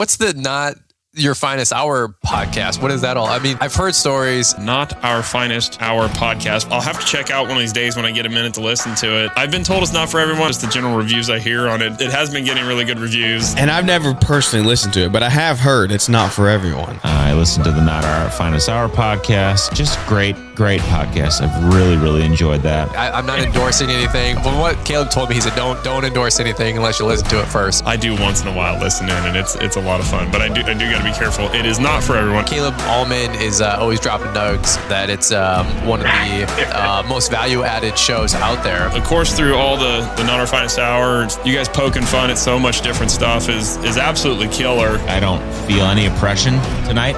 What's the Not Your Finest Hour podcast? What is that all? I mean, I've heard stories. Not Our Finest Hour podcast. I'll have to check out one of these days when I get a minute to listen to it. I've been told it's not for everyone. Just the general reviews I hear on it. It has been getting really good reviews. And I've never personally listened to it, but I have heard it's not for everyone. I listened to the Not Our Finest Hour podcast. Just great podcast. I've really enjoyed that. I'm not endorsing anything. From what Caleb told me, he said, don't endorse anything unless you listen to it first. I do once in a while listen in, and it's a lot of fun. But I do got to be careful. It is not for everyone. Caleb Allman is always dropping nugs that it's one of the most value-added shows out there. Of course, through all the Not Our Finest Hour, you guys poking fun at so much different stuff is absolutely killer. I don't feel any oppression tonight.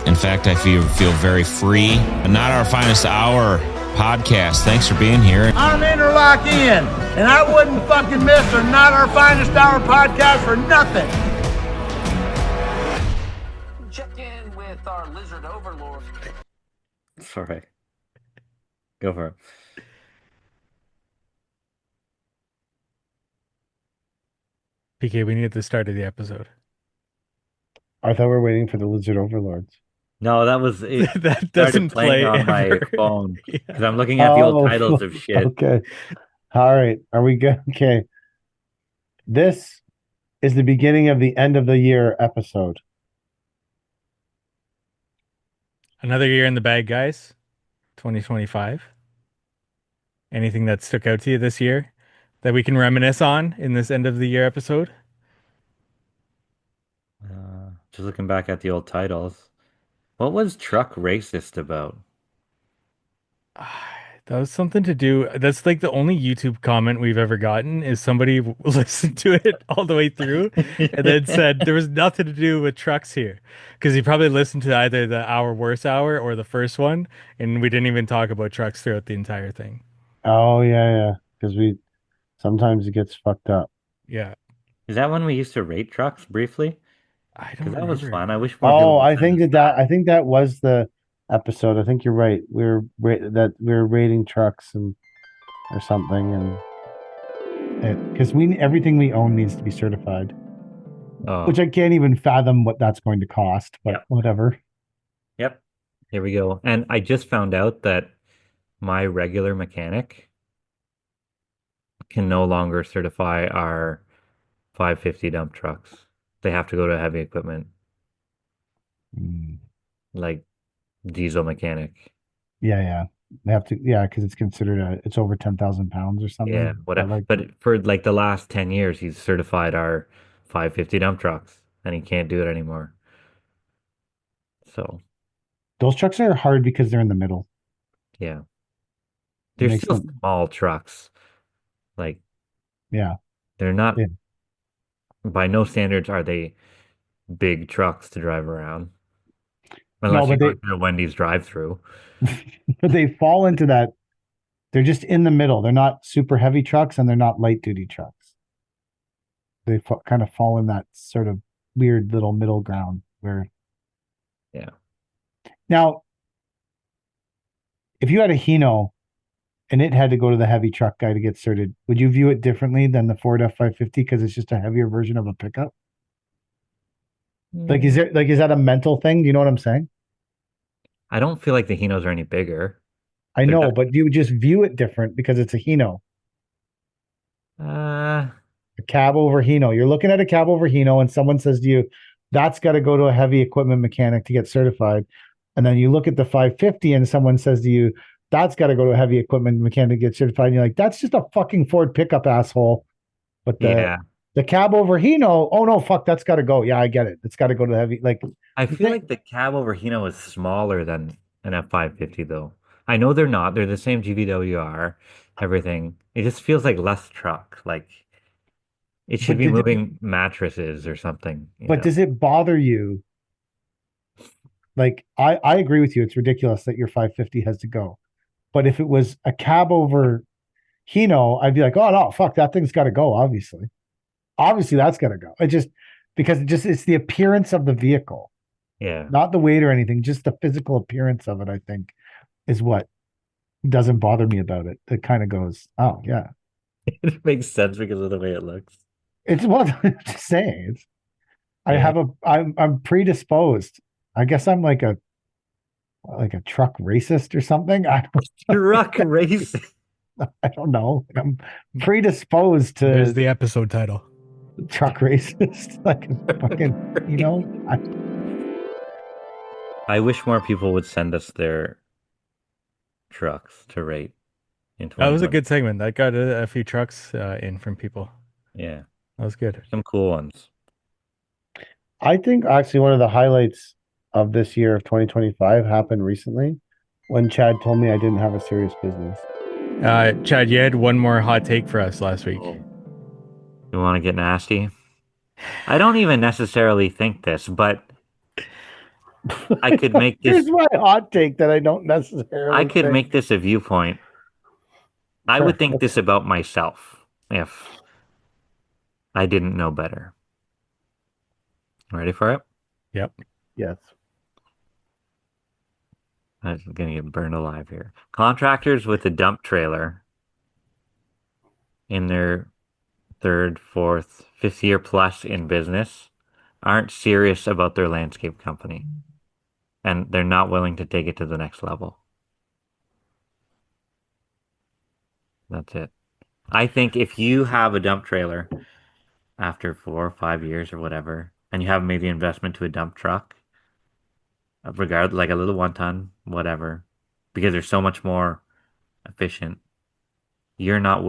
In fact, I feel very free. Not Our Finest Hour podcast. Thanks for being here. I'm Interlock Ian, and I wouldn't fucking miss a Not Our Finest Hour podcast for nothing. Check in with our lizard overlord. Sorry. Go for it. PK, we need at the start of the episode. I thought we were waiting for the lizard overlords. No, that was it. That doesn't play on ever. my phone because I'm looking at the old titles of shit. Okay. All right. Are we good? Okay. This is the beginning of the end of the year episode. Another year in the bag, guys. 2025. Anything that stuck out to you this year that we can reminisce on in this end of the year episode? Just looking back at the old titles. What was Truck Racist about? That was something to do. That's like the only YouTube comment we've ever gotten is somebody listened to it all the way through and then said there was nothing to do with trucks here. Because he probably listened to either the Our Worst Hour or the first one. And we didn't even talk about trucks throughout the entire thing. Oh, yeah. Because sometimes it gets fucked up. Yeah. Is that when we used to rate trucks briefly? I don't Because that remember. was fun. I wish more I think I think that was the episode. I think you're right. We were rating trucks or something, and because everything we own needs to be certified, which I can't even fathom what that's going to cost. But whatever. Yep. Here we go. And I just found out that my regular mechanic can no longer certify our 550 dump trucks. They have to go to heavy equipment, like diesel mechanic. Yeah. They have to, because it's considered it's over 10,000 pounds or something. Yeah, whatever. But for like the last 10 years, he's certified our 550 dump trucks, and he can't do it anymore. So those trucks are hard because they're in the middle. Yeah, they're still small trucks. Like, they're not. Yeah. By no standards are they big trucks to drive around. Unless you go through a Wendy's drive-through. But they fall into that. They're just in the middle. They're not super heavy trucks and they're not light-duty trucks. They kind of fall in that sort of weird little middle ground where. Yeah. Now, if you had a Hino and it had to go to the heavy truck guy to get certed, would you view it differently than the Ford F-550 because it's just a heavier version of a pickup? Like, is that a mental thing? Do you know what I'm saying? I don't feel like the Hinos are any bigger. I know, but you just view it different because it's a Hino. A cab over Hino. You're looking at a cab over Hino and someone says to you, that's got to go to a heavy equipment mechanic to get certified. And then you look at the 550 and someone says to you, that's got to go to a heavy equipment mechanic to get certified. And you're like, that's just a fucking Ford pickup, asshole. But the cab over Hino, oh no, fuck, that's got to go. Yeah, I get it. It's got to go to the heavy. Like, I feel like the cab over Hino is smaller than an F550 though. I know they're not. They're the same GVWR, everything. It just feels like less truck. Like it should be moving mattresses or something. But does it bother you? Like, I agree with you. It's ridiculous that your 550 has to go. But if it was a cab over Hino, I'd be like, oh no, fuck, that thing's got to go. Obviously, that's got to go. It's the appearance of the vehicle, not the weight or anything. Just the physical appearance of it, I think, is what doesn't bother me about it. It kind of goes, oh yeah, it makes sense because of the way it looks. It's what I'm just saying. I'm predisposed. I guess I'm like a truck racist or something. Truck race. I don't know. I'm predisposed There's to the episode title. truck racist. Like fucking, I wish more people would send us their trucks to rate in That was a 2020. good segment. That got a few trucks in from people. Yeah, That was good. some cool ones. I think actually one of the highlights of this year of 2025 happened recently when Chad told me I didn't have a serious business. Chad, you had one more hot take for us last week. Oh. You want to get nasty? I don't even necessarily think this, but I could make this. Here's my hot take that I don't necessarily I could think. make this a viewpoint. I would think this about myself if I didn't know better. Ready for it? Yep. Yes. I'm gonna get burned alive here. Contractors with a dump trailer in their third, fourth, fifth year plus in business aren't serious about their landscape company, and they're not willing to take it to the next level. That's it. I think if you have a dump trailer after 4 or 5 years or whatever, and you haven't made the investment to a dump truck, like a little 1 ton, whatever, because they're so much more efficient, you're not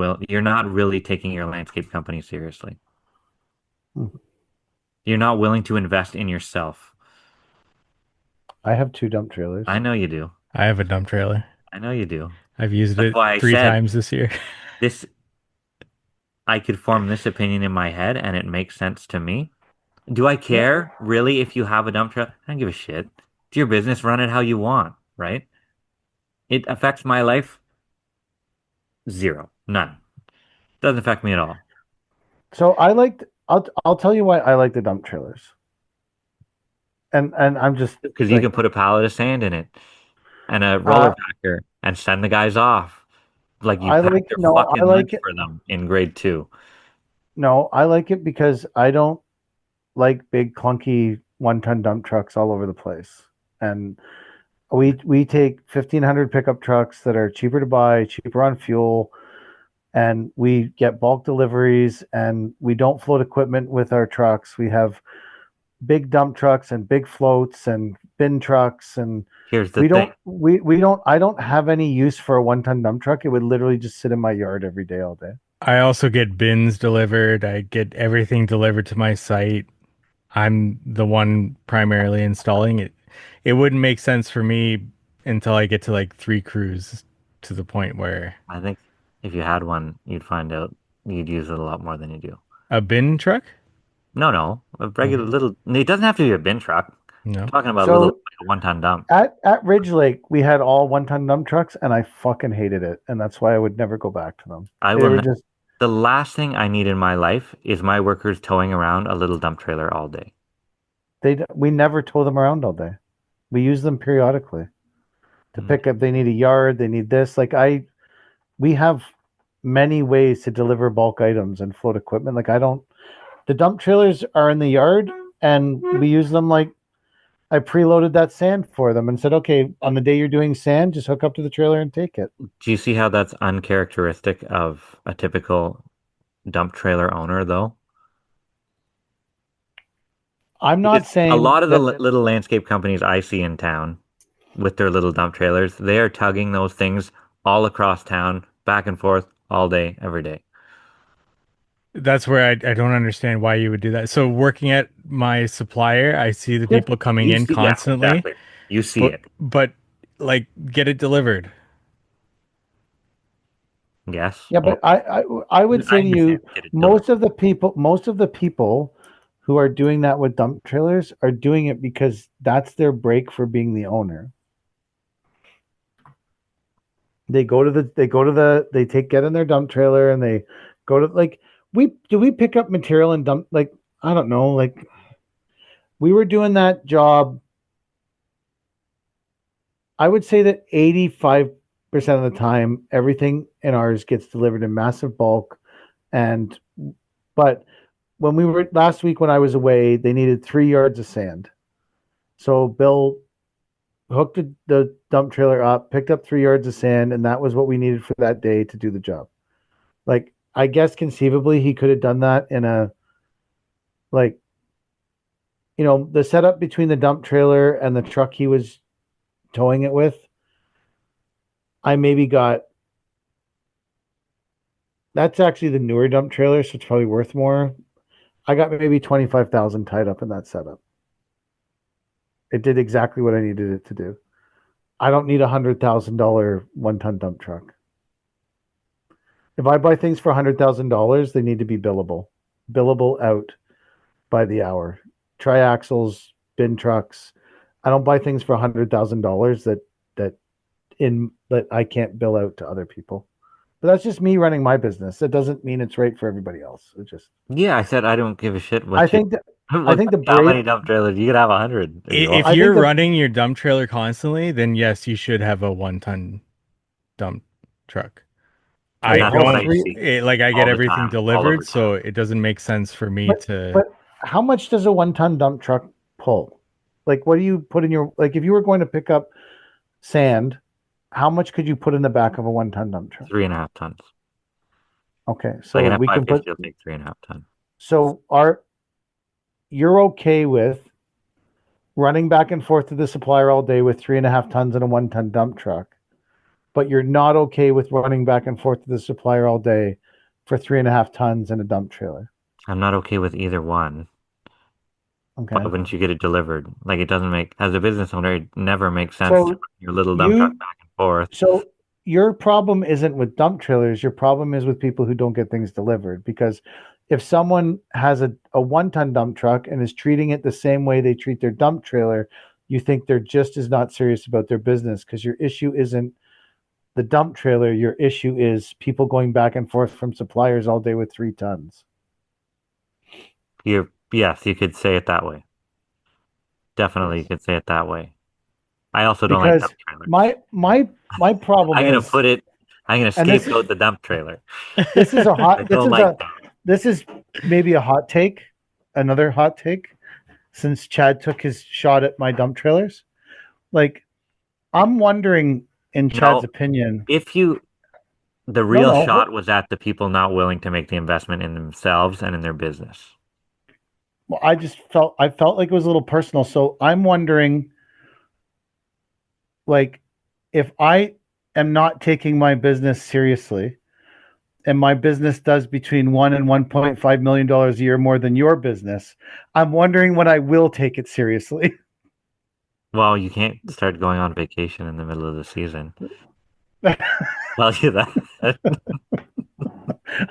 really taking your landscape company seriously. You're not willing to invest in yourself. I have 2 dump trailers. I know you do. I have a dump trailer. I know you do. I've used That's it why I 3 said times this year. I could form this opinion in my head and it makes sense to me. Do I care really if you have a dump truck? I don't give a shit. It's your business. Run it how you want, right? It affects my life. 0. None. Doesn't affect me at all. So I'll tell you why I like the dump trailers. And I'm just because you can put a pallet of sand in it and a roller packer and send the guys off. Like you pack their fucking lunch for them in grade 2. No, I like it because I don't like big clunky 1-ton dump trucks all over the place. And we take 1,500 pickup trucks that are cheaper to buy, cheaper on fuel, and we get bulk deliveries, and we don't float equipment with our trucks. We have big dump trucks and big floats and bin trucks, and here's the thing. I don't have any use for a 1-ton dump truck. It would literally just sit in my yard every day, all day. I also get bins delivered. I get everything delivered to my site. I'm the one primarily installing it. It wouldn't make sense for me until I get to like 3 crews to the point where I think if you had one, you'd find out you'd use it a lot more than you do. A bin truck? No, a regular little. It doesn't have to be a bin truck. No, I'm talking about a little 1-ton dump. At Ridge Lake, we had all 1-ton dump trucks, and I fucking hated it, and that's why I would never go back to them. The last thing I need in my life is my workers towing around a little dump trailer all day. We never tow them around all day. We use them periodically to pick up. They need a yard. They need this. We have many ways to deliver bulk items and float equipment. The dump trailers are in the yard, and we use them like I preloaded that sand for them and said, okay, on the day you're doing sand, just hook up to the trailer and take it. Do you see how that's uncharacteristic of a typical dump trailer owner, though? I'm not saying a lot of the little landscape companies I see in town with their little dump trailers, they are tugging those things all across town, back and forth, all day, every day. That's where I don't understand why you would do that. So working at my supplier, I see the people coming in constantly. Yeah, exactly. You see it. But like get it delivered. Yes. Yeah, but I would say to you, most of the people who are doing that with dump trailers are doing it because that's their break for being the owner. They get in their dump trailer and they go to we pick up material and dump, I don't know, we were doing that job. I would say that 85% of the time, everything in ours gets delivered in massive bulk. But when we were last week when I was away, they needed 3 yards of sand. So Bill hooked the dump trailer up, picked up 3 yards of sand, and that was what we needed for that day to do the job. Like, I guess conceivably he could have done that in a, like, the setup between the dump trailer and the truck he was towing it with. I maybe got, that's actually the newer dump trailer, so it's probably worth more. I got maybe 25,000 tied up in that setup. It did exactly what I needed it to do. I don't need $100,000 1-ton dump truck. If I buy things for $100,000, they need to be billable out by the hour. Triaxles, bin trucks. I don't buy things for $100,000 that I can't bill out to other people. But that's just me running my business. It doesn't mean it's right for everybody else. It just Yeah, I said I don't give a shit. I think that I think the how brave many dump trailers you could have 100. If I you're think that- running your dump trailer constantly, then yes, you should have a 1-ton dump truck. I That's what I don't see like. I all get the everything time, all delivered, over so it doesn't make sense for me to. But how much does a 1-ton dump truck pull? Like, what do you put in your, like, if you were going to pick up sand, how much could you put in the back of a 1-ton dump truck? 3.5 tons. Okay, so Like an we can put. F550 will take 3.5 tons. So you're okay with running back and forth to the supplier all day with 3.5 tons in a 1-ton dump truck, but you're not okay with running back and forth to the supplier all day for 3.5 tons in a dump trailer. I'm not okay with either one. Okay. Why wouldn't you get it delivered? Like, it doesn't make, as a business owner, it never makes sense So to run your little dump truck back and forth. So your problem isn't with dump trailers. Your problem is with people who don't get things delivered. Because if someone has a 1-ton dump truck and is treating it the same way they treat their dump trailer, you think they're just as not serious about their business, because your issue isn't the dump trailer. Your issue is people going back and forth from suppliers all day with 3 tons. Yes, you could say it that way. Definitely, you could say it that way. I also don't like dump trailers. My problem I'm gonna is put it. I'm gonna and this- scapegoat the dump trailer. this is a I hot don't like that. this is maybe a hot take, another hot take, since Chad took his shot at my dump trailers. Like, I'm wondering, in Chad's opinion, If the real no. shot was at the people not willing to make the investment in themselves and in their business. Well, I felt like it was a little personal. So I'm wondering, like, if I am not taking my business seriously, and my business does between $1 and $1.5 million a year more than your business, I'm wondering when I will take it seriously. Well, you can't start going on vacation in the middle of the season. Tell you that.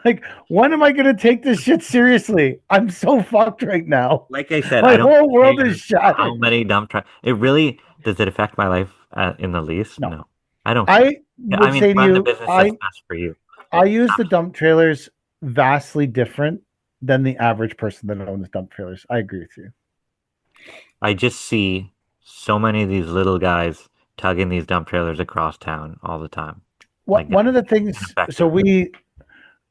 Like, when am I going to take this shit seriously? I'm so fucked right now. Like I said, my I don't whole world care is shattered. how many dump trucks. Does it affect my life in the least? No. I don't. I would say to run the you, business that's best for you. I use the dump trailers vastly different than the average person that owns dump trailers. I agree with you. I just see so many of these little guys tugging these dump trailers across town all the time. One of the things,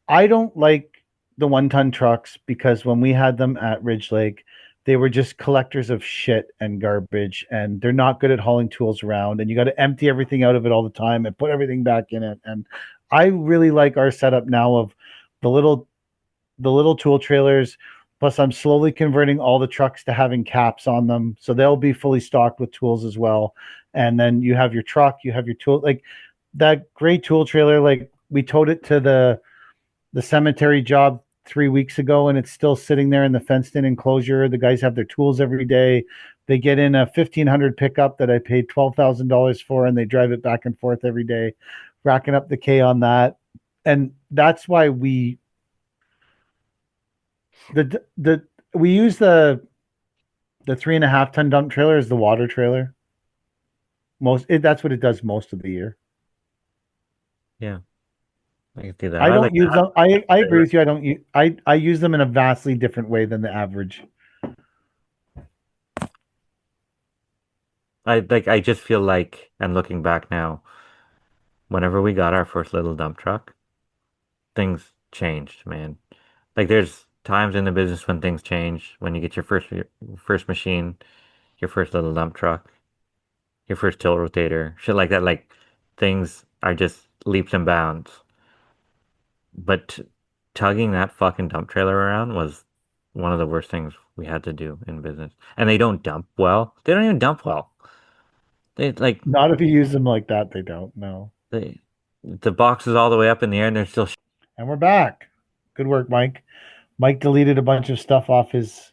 I don't like the 1-ton trucks, because when we had them at Ridge Lake, they were just collectors of shit and garbage, and they're not good at hauling tools around, and you got to empty everything out of it all the time and put everything back in it. And I really like our setup now of the little tool trailers. Plus, I'm slowly converting all the trucks to having caps on them, so they'll be fully stocked with tools as well. And then you have your truck, you have your tool, like that gray tool trailer. Like, we towed it to the cemetery job 3 weeks ago, and it's still sitting there in the fenced-in enclosure. The guys have their tools every day. They get in a 1,500 pickup that I paid $12,000 for, and they drive it back and forth every day, racking up the K on that. And that's why we use the 3.5-ton dump trailer as the water trailer. That's what it does most of the year. Yeah. I can see that. I don't use them. I agree with you. I use them in a vastly different way than the average. I just feel like, and looking back now, whenever we got our first little dump truck, things changed, man. Like, there's times in the business when things change, when you get your first machine, your first little dump truck, your first tilt rotator, shit like that. Like things are just leaps and bounds. But tugging that fucking dump trailer around was one of the worst things we had to do in business. And they don't dump well. They don't even dump well. They like Not if you use them like that, they don't. No. the box is all the way up in the air and they're still. And we're back. Good work, Mike. Mike deleted a bunch of stuff off his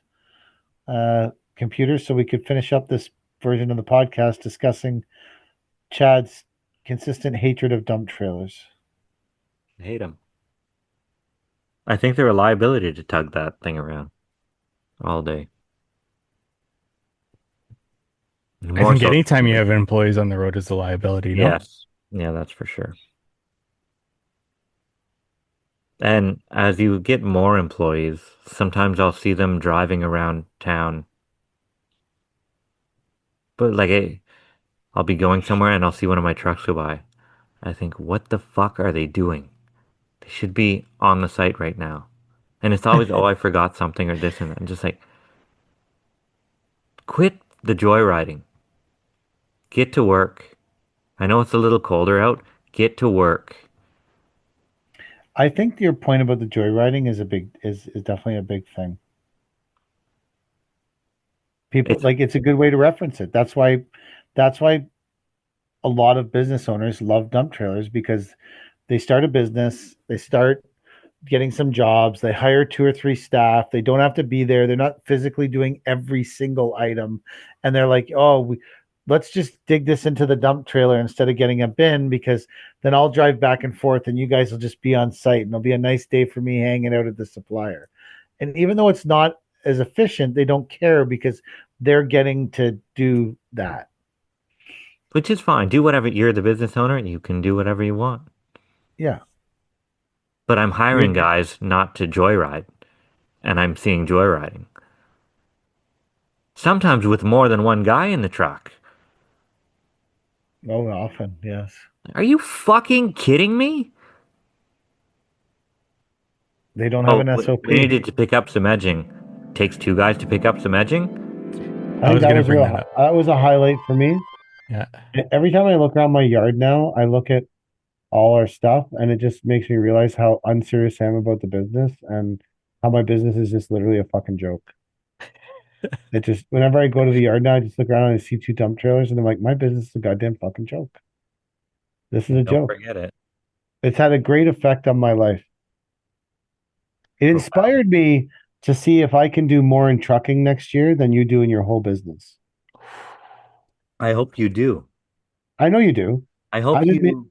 computer so we could finish up this version of the podcast discussing Chad's consistent hatred of dump trailers. I hate them. I think they're a liability to tug that thing around all day. I think anytime you have employees on the road is a liability. No? Yes. Yeah, that's for sure. And as you get more employees, sometimes I'll see them driving around town. But like, I'll be going somewhere and I'll see one of my trucks go by. I think, what the fuck are they doing? They should be on the site right now. And it's always, oh, I forgot something or this and that. I'm just like, quit the joyriding. Get to work. I know it's a little colder out. Get to work. I think your point about the joyriding is definitely a big thing. People it's a good way to reference it. That's why a lot of business owners love dump trailers, because they start a business, they start getting some jobs, they hire 2 or 3 staff, they don't have to be there, they're not physically doing every single item, and they're like, oh, let's just dig this into the dump trailer instead of getting a bin, because then I'll drive back and forth and you guys will just be on site and it'll be a nice day for me hanging out at the supplier. And even though it's not as efficient, they don't care because they're getting to do that. Which is fine. Do whatever. You're the business owner. You can do whatever you want. Yeah. But I'm hiring guys not to joyride. And I'm seeing joyriding. Sometimes with more than one guy in the truck. Oh, often, yes. Are you fucking kidding me? They don't have an SOP. We needed to pick up some edging. Takes 2 guys to pick up some edging. I was going to bring that up. That was a highlight for me. Yeah. Every time I look around my yard now, I look at all our stuff and it just makes me realize how unserious I am about the business and how my business is just literally a fucking joke. It just, whenever I go to the yard now, I just look around and I see 2 dump trailers and I'm like, my business is a goddamn fucking joke. This is a joke. Don't forget it. It's had a great effect on my life. It inspired me to see if I can do more in trucking next year than you do in your whole business. I hope you do. I know you do. I hope you.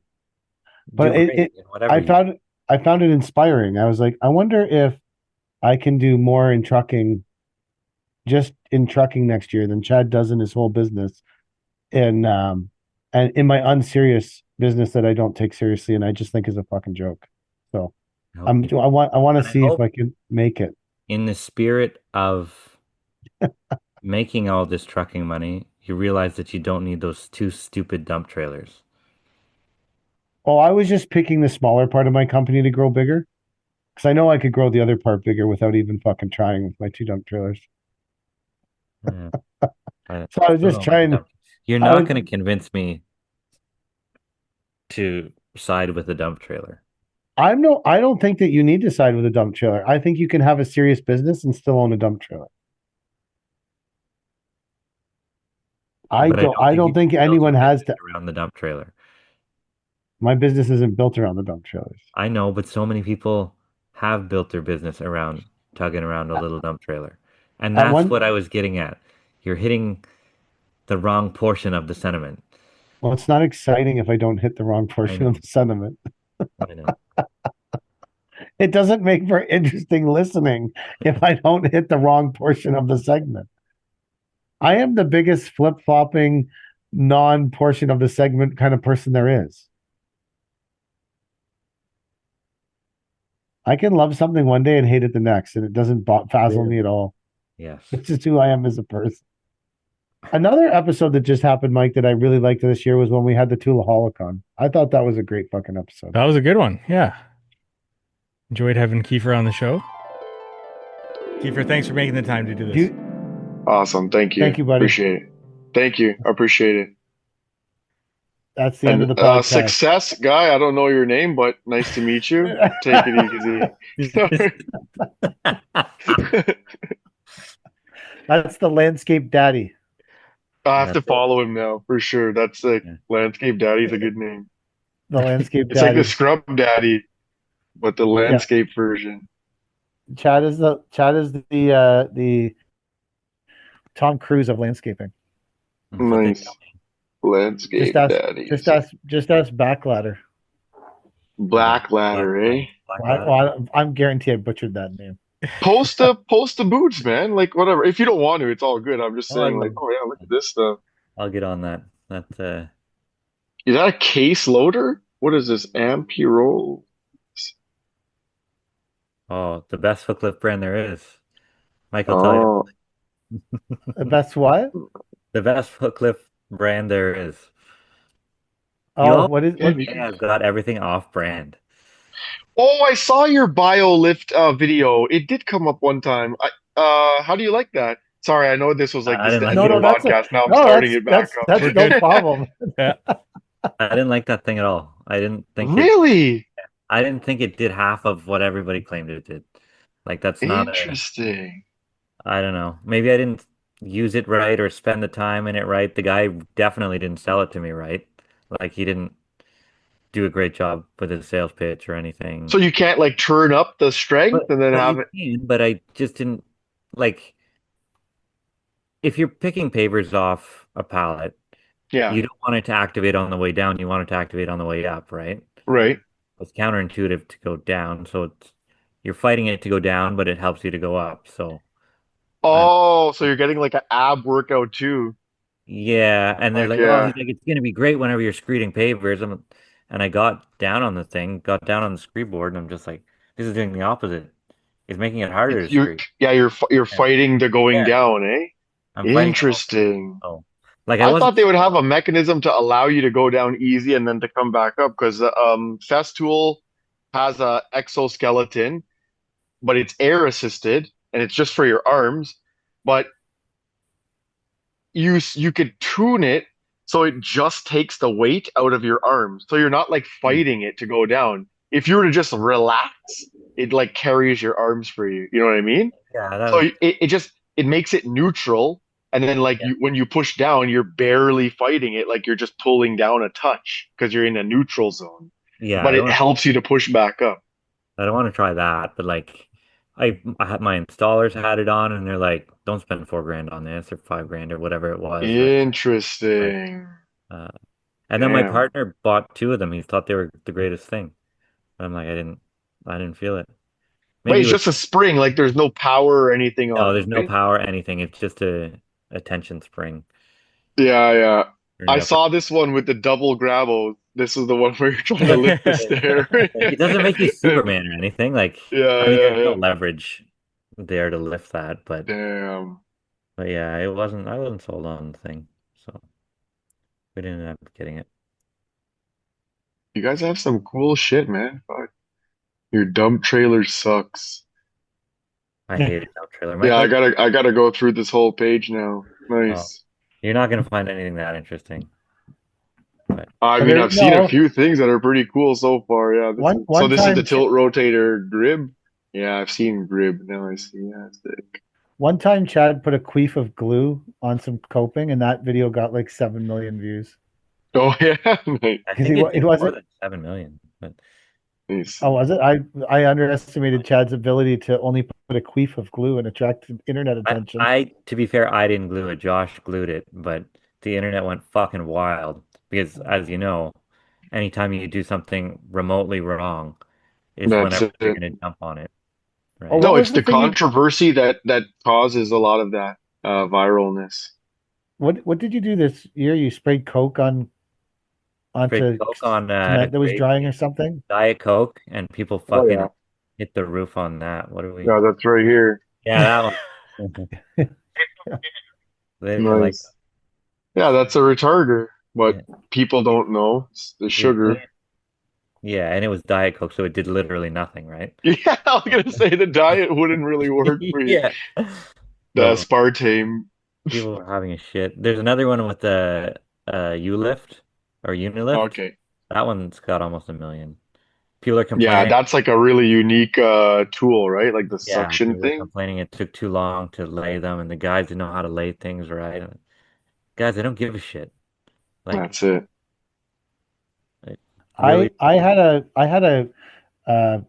But I found it inspiring. I was like, I wonder if I can do more in trucking, just in trucking next year than Chad does in his whole business, and in my unserious business that I don't take seriously and I just think is a fucking joke. So I want to see if I can make it. In the spirit of making all this trucking money, you realize that you don't need those 2 stupid dump trailers. Oh, I was just picking the smaller part of my company to grow bigger, because I know I could grow the other part bigger without even fucking trying with my 2 dump trailers. Yeah. So I was just trying. You're not going to convince me to side with the dump trailer. I don't think that you need to side with a dump trailer. I think you can have a serious business and still own a dump trailer. I don't think anyone has to around the dump trailer. My business isn't built around the dump trailers. I know, but so many people have built their business around tugging around a little dump trailer. And that's what I was getting at. You're hitting the wrong portion of the sentiment. Well, it's not exciting if I don't hit the wrong portion of the sentiment. I know. It doesn't make for interesting listening if I don't hit the wrong portion of the segment. I am the biggest flip-flopping, non-portion of the segment kind of person there is. I can love something one day and hate it the next, and it doesn't fazzle me at all. Yes. It's just who I am as a person. Another episode that just happened, Mike, that I really liked this year was when we had the Tula Holocon. I thought that was a great fucking episode. That was a good one. Yeah. Enjoyed having Kiefer on the show. Kiefer, thanks for making the time to do this. Awesome. Thank you. Thank you, buddy. Appreciate it. Thank you. I appreciate it. That's the end of the podcast. Success, guy. I don't know your name, but nice to meet you. Take it easy. That's the landscape daddy. I have to follow him now for sure. That's like Landscape Daddy's a good name. The landscape It's daddy. like the Scrub Daddy, but the landscape version. Chad is the Tom Cruise of landscaping. Nice. Landscape Daddy. Just ask Backladder. Black Ladder, eh? I'm guaranteed I butchered that name. Post the boots, man. Like whatever. If you don't want to, it's all good. I'm just saying, like, oh yeah, look at this stuff. I'll get on that. Is that a case loader? What is this? Ampiro? Oh, the best hook lift brand there is. Mike will tell you. The best what? The best hook lift brand there is. Oh, what is? Yeah, I've got everything off brand. Oh, I saw your BioLift video. It did come up one time. How do you like that? Sorry, I know this was like this podcast. Now I'm starting it back up. That's no problem. I didn't like that thing at all. I didn't think I didn't think it did half of what everybody claimed it did. Like that's not interesting. I don't know. Maybe I didn't use it right or spend the time in it right. The guy definitely didn't sell it to me right. Like he didn't do a great job with his sales pitch or anything. So you can't like turn up the strength and then have it. But I just didn't like. If you're picking pavers off a pallet, you don't want it to activate on the way down. You want it to activate on the way up, right? Right. It's counterintuitive to go down, so you're fighting it to go down, but it helps you to go up. So. Oh, so you're getting like an ab workout too. Yeah, and they're like, oh, it's gonna be great whenever you're screeding pavers. And I got down on the screed board, and I'm just like, this is doing the opposite. It's making it harder to screed. Yeah, you're fighting the going down, eh? Interesting. Oh, like I thought they would have a mechanism to allow you to go down easy and then to come back up because Festool has a exoskeleton, but it's air assisted and it's just for your arms. But you could tune it so it just takes the weight out of your arms. So you're not like fighting it to go down. If you were to just relax, it like carries your arms for you. You know what I mean? Yeah. So it makes it neutral. And then like when you push down, you're barely fighting it. Like you're just pulling down a touch because you're in a neutral zone. Yeah. But it helps you to push back up. I don't want to try that, but like I had my installers had it on and they're like, don't spend $4,000 on this or $5,000 or whatever it was. Interesting. And then my partner bought 2 of them. He thought they were the greatest thing. But I'm like, I didn't feel it. Maybe it's just a spring, like there's no power or anything on it. No, there's no power or anything. It's just a tension spring. Yeah. I saw this one with the double grabbo. This is the one where you're trying to lift the stair. It doesn't make you Superman or anything. Like, there's no leverage there to lift that, but But yeah, I wasn't sold on the thing, so we didn't end up getting it. You guys have some cool shit, man. Fuck. Your dump trailer sucks. I hate a dump trailer. Yeah, I gotta go through this whole page now. Nice. You're not gonna find anything that interesting. But I mean, I've seen a few things that are pretty cool so far. Yeah. So this is the tilt rotator grib. Yeah, I've seen grib. Now I see. Yeah, it's sick. One time, Chad put a queef of glue on some coping, and that video got like 7 million views. Oh yeah, I think it was more than 7 million. But oh, was it? I underestimated Chad's ability to only put a queef of glue and attract internet attention. To be fair, I didn't glue it. Josh glued it, but the internet went fucking wild because, as you know, anytime you do something remotely wrong, it's whenever you're going to jump on it. Right? Oh, no, it's the controversy that causes a lot of that viralness. What did you do this year? You sprayed Coke onto Coke on that was drying or something? Diet Coke, and people fucking hit the roof on that. What are we? Yeah, that's right here. Yeah, that one. They didn't like that. Yeah, that's a retarder, but people don't know. It's the sugar. Yeah, and it was Diet Coke, so it did literally nothing, right? Yeah, I was gonna say the diet wouldn't really work for you. Yeah. The But aspartame. people were having a shit. There's another one with the U-lift or Unilift. Okay. That one's got almost a million. People are Yeah, complaining. that's like a really unique tool, right? Like the Yeah, suction people are thing. complaining it took too long to lay them, and the guys didn't know how to lay things right. Guys, I don't give a shit. Like, That's it. it really, I had a uh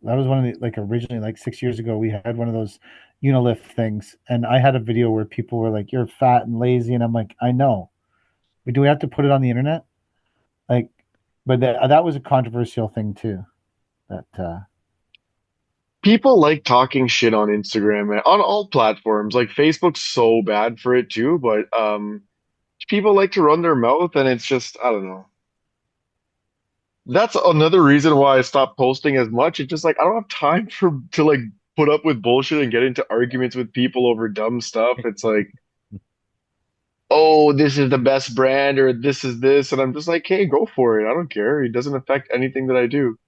that was one of the like originally like 6 years ago we had one of those Unilift things, and I had a video where people were like, "You're fat and lazy," and I'm like, "I know, but do we have to put it on the internet?" Like, but that was a controversial thing too. That People like talking shit on Instagram and on all platforms. Like Facebook's so bad for it too, but people like to run their mouth and it's just I don't know. That's another reason why I stopped posting as much. It's just like I don't have time for to like put up with bullshit and get into arguments with people over dumb stuff. It's like, oh, this is the best brand or this is this, and I'm just like, hey, go for it. I don't care. It doesn't affect anything that I do.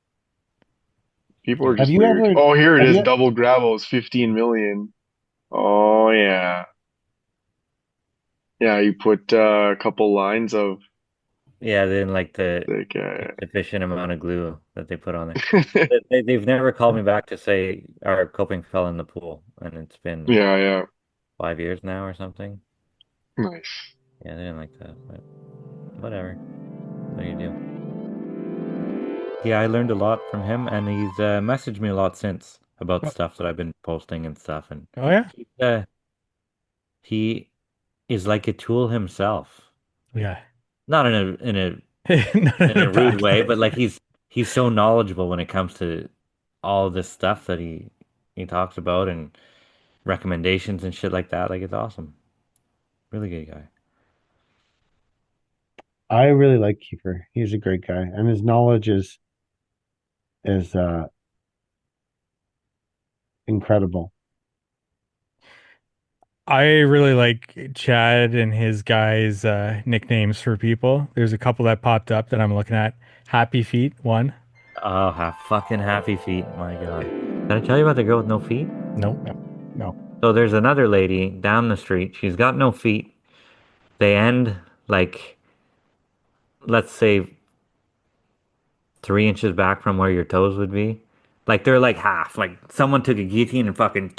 People are yeah. have just you weird. ever Oh, here it have is, you double gravels, 15 million. Oh yeah. Yeah, you put a couple lines of Yeah, they didn't like the like insufficient amount of glue that they put on it. They've never called me back to say our coping fell in the pool, and it's been yeah, yeah. 5 years now or something. Nice. Yeah, they didn't like that, but whatever. What do you do? Yeah, I learned a lot from him, and he's messaged me a lot since about stuff that I've been posting and stuff. And Oh yeah, uh, he is like a tool himself, yeah. not in a Not in in a a rude bad way, way. but like he's so knowledgeable when it comes to all this stuff that he talks about and recommendations and shit like that. Like it's awesome. Really good guy. I really like Kiefer. He's a great guy, and his knowledge is incredible. I really like Chad and his guys' nicknames for people. There's a couple that popped up that I'm looking at. Happy Feet, one. Oh, fucking happy feet. My God. Did I tell you about the girl with no feet? Nope. No. So there's another lady down the street. She's got no feet. They end like, let's say, 3 inches back from where your toes would be. Like they're like half. Like someone took a guillotine and fucking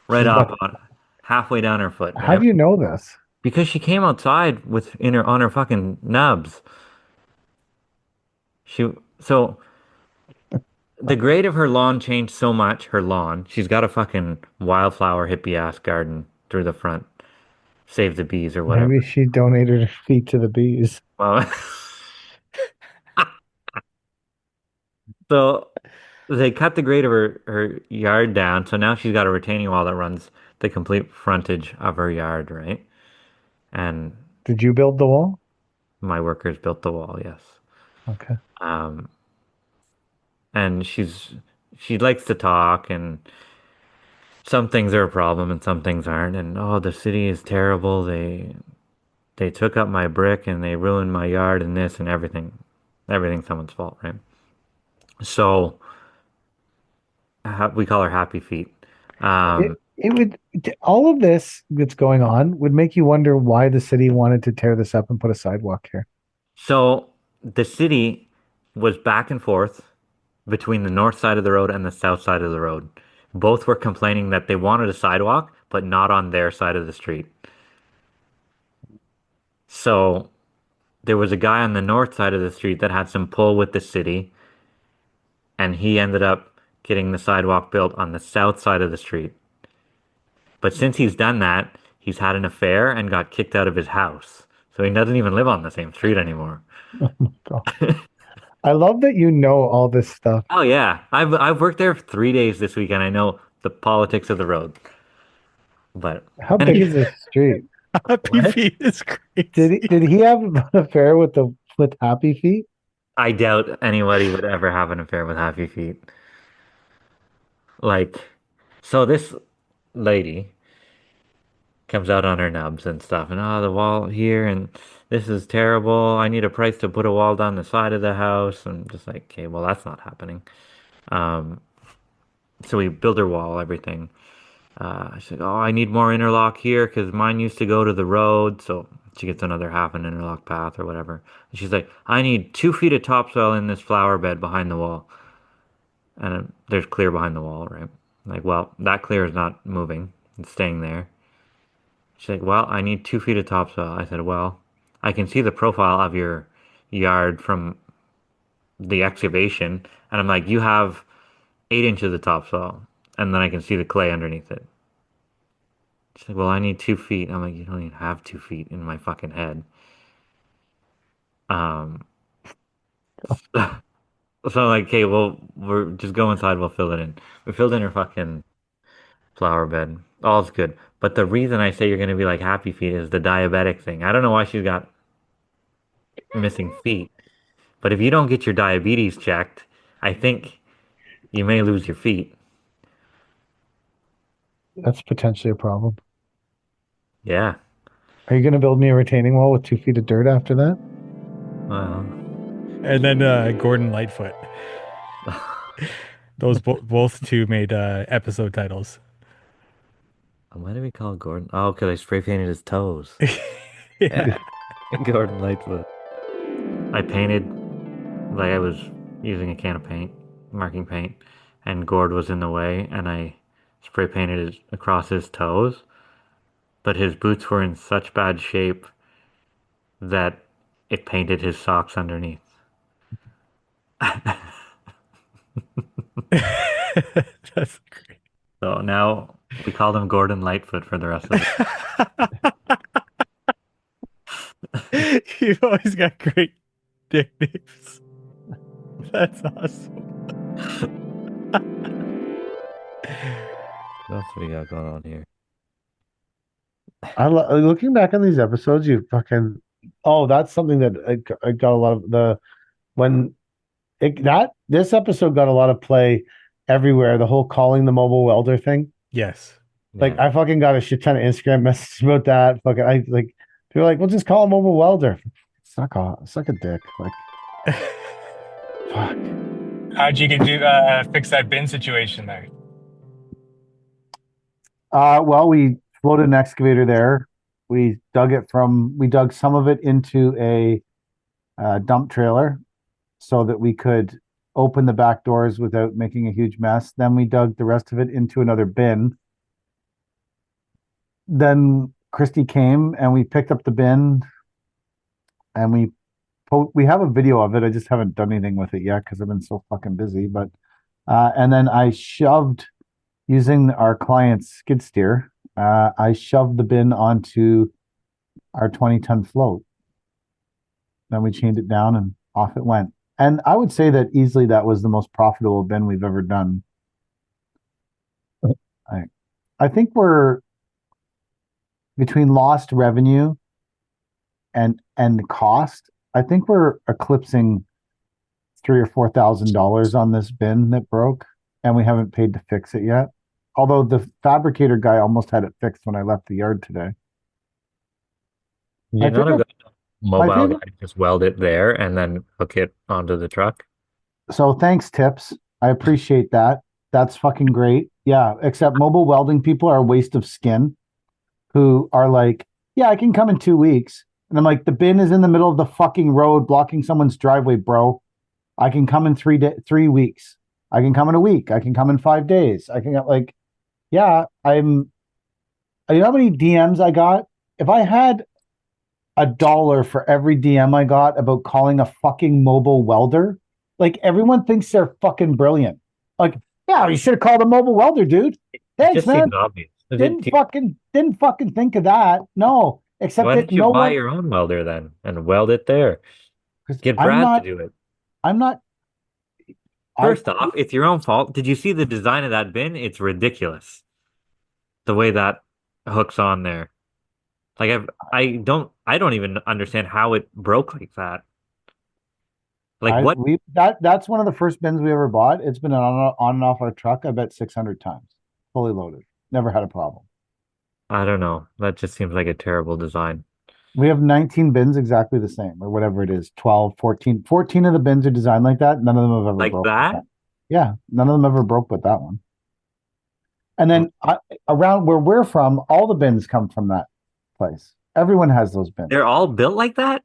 right off What? on halfway down her foot, How right? do you know this? Because she came outside with in her on her fucking nubs. She so the grade of her lawn changed so much. Her lawn. She's got a fucking wildflower hippie ass garden through the front. Save the bees or whatever. Maybe she donated her feet to the bees. Well, so they cut the grade of her yard down, so now she's got a retaining wall that runs the complete frontage of her yard, right? And Did you build the wall? my workers built the wall, yes. Okay. Um, and she likes to talk, and some things are a problem and some things aren't. And oh, the city is terrible. They took up my brick and they ruined my yard and this and everything. Everything's someone's fault, right? So we call her Happy Feet. Um, It would all of this that's going on would make you wonder why the city wanted to tear this up and put a sidewalk here. So the city was back and forth between the north side of the road and the south side of the road. Both were complaining that they wanted a sidewalk, but not on their side of the street. So there was a guy on the north side of the street that had some pull with the city, and he ended up getting the sidewalk built on the south side of the street. But since he's done that, he's had an affair and got kicked out of his house. So he doesn't even live on the same street anymore. God. I love that you know all this stuff. Oh yeah, I've worked there 3 days this week, and I know the politics of the road. But How and big is this street? Happy What? Feet is crazy. Did he have an affair with the with Happy Feet? I doubt anybody would ever have an affair with Happy Feet. Like, so this lady comes out on her nubs and stuff. And the wall here, and this is terrible. I need a price to put a wall down the side of the house. And just like, okay, well, that's not happening. Um, so we build her wall, everything. She's like, oh, I need more interlock here because mine used to go to the road. So she gets another half an interlock path or whatever. And she's like, I need 2 feet of topsoil in this flower bed behind the wall. And there's clear behind the wall, right? Like, well, that clear is not moving. It's staying there. She's like, well, I need 2 feet of topsoil. I said, well, I can see the profile of your yard from the excavation. And I'm like, you have 8 inches of topsoil. And then I can see the clay underneath it. She's like, well, I need 2 feet. I'm like, you don't even have 2 feet in my fucking head. Um, so I'm like, okay, well, we're just go inside. We'll fill it in. We filled in her fucking flower bed. All's good. But the reason I say you're gonna be like happy feet is the diabetic thing. I don't know why she's got missing feet, but if you don't get your diabetes checked, I think you may lose your feet. That's potentially a problem. Yeah. Are you going to build me a retaining wall with 2 feet of dirt after that? Well, And then Gordon Lightfoot. Those both two made episode titles. why do we call Gordon? Oh, because I spray painted his toes. Yeah. Gordon Lightfoot. I painted like I was using a can of paint, marking paint, and Gord was in the way, and I spray painted it across his toes. But his boots were in such bad shape that it painted his socks underneath. That's great. So now we called him Gordon Lightfoot for the rest of the You've always got great nicknames. That's awesome. What else do we got going on here? Looking back on these episodes, you fucking that's something that I got a lot of this episode got a lot of play everywhere. The whole calling the mobile welder thing. Yes. Like I fucking got a shit ton of Instagram messages about that. Fucking I like people are like, we'll just call him mobile welder. Suck a dick. Like fuck. How'd you fix that bin situation there? Well, we floated an excavator there. We dug some of it into a dump trailer so that we could open the back doors without making a huge mess. Then we dug the rest of it into another bin. Then Christy came and we picked up the bin and we have a video of it. I just haven't done anything with it yet because I've been so fucking busy. But and then I shoved using our client's skid steer. I shoved the bin onto our 20-ton float. Then we chained it down and off it went. And I would say that easily that was the most profitable bin we've ever done. I think we're between lost revenue and cost. I think we're eclipsing $3,000 or $4,000 on this bin that broke, and we haven't paid to fix it yet. Although the fabricator guy almost had it fixed when I left the yard today. You're not a good mobile guy to just weld it there and then hook it onto the truck. So thanks, Tips. I appreciate that. That's fucking great. Yeah, except mobile welding people are a waste of skin who are like, yeah, I can come in 2 weeks. And I'm like, the bin is in the middle of the fucking road blocking someone's driveway, bro. I can come in 3 weeks. I can come in a week. I can come in 5 days. I can like, yeah, you know how many DMs I got? If I had $1 for every DM I got about calling a fucking mobile welder, like everyone thinks they're fucking brilliant. Like, yeah, you should have called a mobile welder, dude. Thanks, man. Obvious. Didn't fucking think of that. No, except why that don't you buy your own welder then and weld it there? Get Brad to do it. I'm not. First off, it's your own fault. Did you see the design of that bin? It's ridiculous. The way that hooks on there. Like I don't even understand how it broke like that. Like what? That's one of the first bins we ever bought. It's been on and off our truck, I bet 600 times. Fully loaded. Never had a problem. I don't know. That just seems like a terrible design. We have 19 bins exactly the same, or whatever it is, 12, 14. 14 of the bins are designed like that. None of them have ever Like broke with that? that. Yeah, none of them ever broke with that one. And then around where we're from, all the bins come from that place. Everyone has those bins. They're all built like that?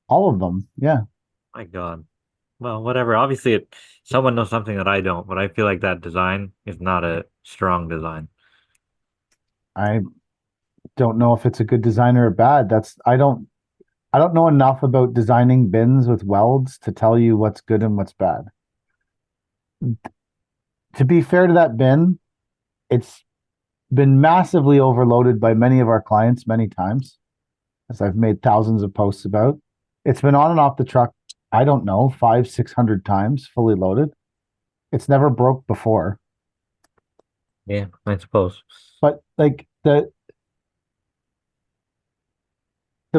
All of them. Yeah. My God. Well, whatever. Obviously, someone knows something that I don't, but I feel like that design is not a strong design. I don't know if it's a good design or a bad. I don't know enough about designing bins with welds to tell you what's good and what's bad. To be fair to that bin, it's been massively overloaded by many of our clients many times, as I've made thousands of posts about. It's been on and off the truck, I don't know, 500, 600 times fully loaded. It's never broke before. Yeah, I suppose. But like the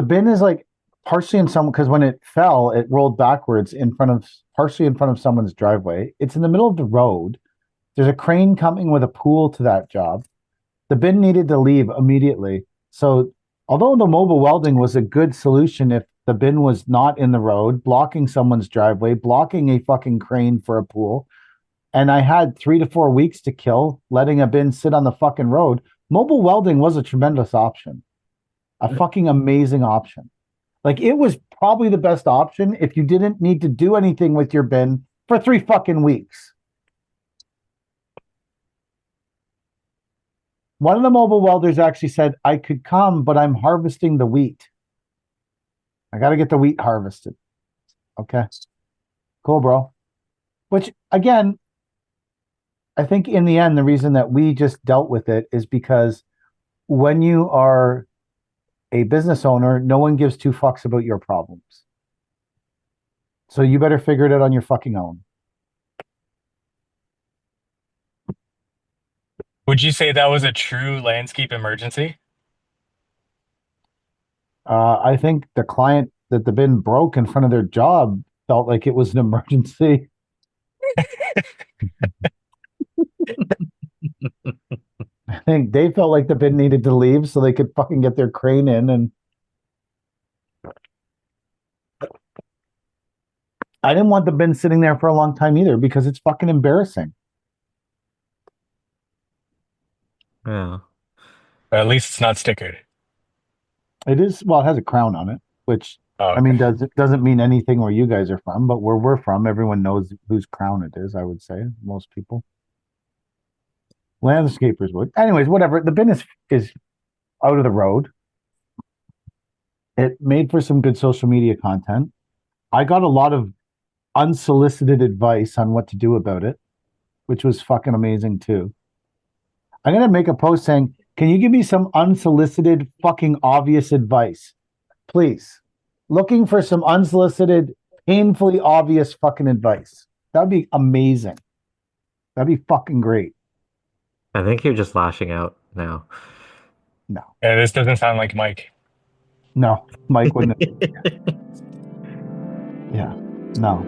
bin is like partially in some, because when it fell, it rolled backwards partially in front of someone's driveway. It's in the middle of the road. There's a crane coming with a pool to that job. The bin needed to leave immediately. So, although the mobile welding was a good solution if the bin was not in the road, blocking someone's driveway, blocking a fucking crane for a pool, and I had 3 to 4 weeks to kill letting a bin sit on the fucking road, mobile welding was a tremendous option. A fucking amazing option. Like, it was probably the best option if you didn't need to do anything with your bin for 3 fucking weeks. One of the mobile welders actually said, I could come, but I'm harvesting the wheat. I got to get the wheat harvested. Okay. Cool, bro. Which, again, I think in the end, the reason that we just dealt with it is because when you are a business owner, no one gives two fucks about your problems. So you better figure it out on your fucking own. Would you say that was a true landscape emergency? I think the client that the bin broke in front of their job felt like it was an emergency. I think they felt like the bin needed to leave so they could fucking get their crane in. And I didn't want the bin sitting there for a long time either because it's fucking embarrassing. Yeah. At least it's not stickered. It is, well, it has a crown on it, which Oh, I mean, doesn't mean anything where you guys are from, but where we're from, everyone knows whose crown it is, I would say, most people. Landscapers would. Anyways, whatever. The bin is out of the road. It made for some good social media content. I got a lot of unsolicited advice on what to do about it, which was fucking amazing too. I'm gonna make a post saying, can you give me some unsolicited fucking obvious advice? Please. Looking for some unsolicited, painfully obvious fucking advice. That'd be amazing. That'd be fucking great. I think you're just lashing out now. No. yeah, this doesn't sound like Mike. No. Mike wouldn't. Yeah. No.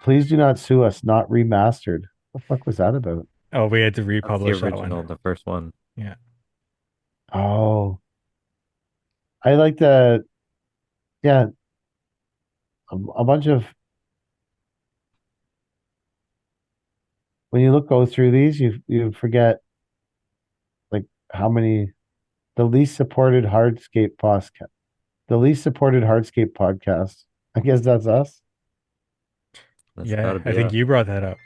Please do not sue us, not remastered. What the fuck was that about? Oh, we had to That's the republish that original, one. the first one. Yeah. Oh. I like yeah, a bunch of, when you go through these, you forget like how many, the least supported hardscape podcast. The least supported hardscape podcast. I guess that's us. That's Yeah, gotta be I think us. you brought that up.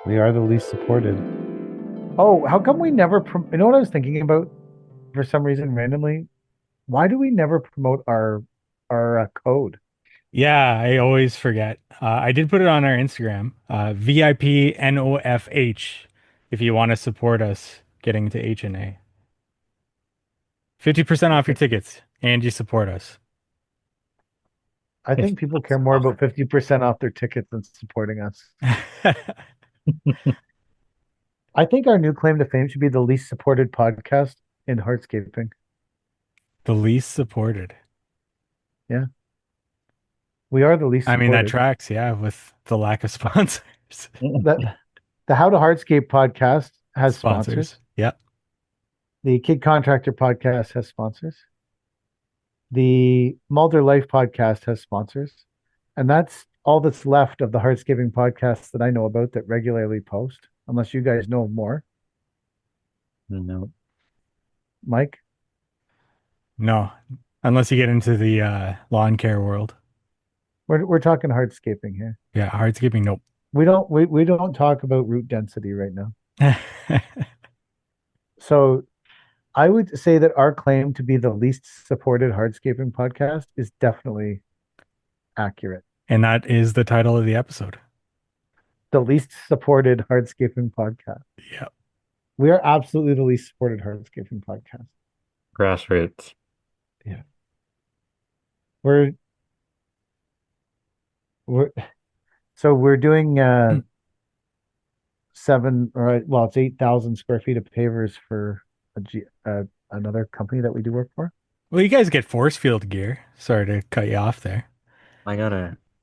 We are the least supported. Oh, how come we never you know what I was thinking about for some reason randomly? Why do we never promote our code? Yeah, I always forget. I did put it on our Instagram, VIP NOFH, if you want to support us getting to H&A. 50% off your tickets, and you support us. I think people care more about 50% off their tickets than supporting us. I think our new claim to fame should be the least supported podcast in hardscaping. The least supported. Yeah. We are the least I mean, that supported. tracks, yeah, with the lack of sponsors. The How to Hardscape podcast has sponsors. Yeah. The Kid Contractor podcast has sponsors. The Mulder Life podcast has sponsors. And that's all that's left of the hardscaping podcasts that I know about that regularly post, unless you guys know more. No. Mike? No, unless you get into the lawn care world. We're talking hardscaping here. Yeah, hardscaping. Nope. We don't talk about root density right now. So I would say that our claim to be the least supported hardscaping podcast is definitely accurate. And that is the title of the episode. The least supported hardscaping podcast. Yeah. We are absolutely the least supported hardscaping podcast. Grassroots. Yeah. We're doing it's 8,000 square feet of pavers for another company that we do work for. Well, you guys get force field gear. Sorry to cut you off there.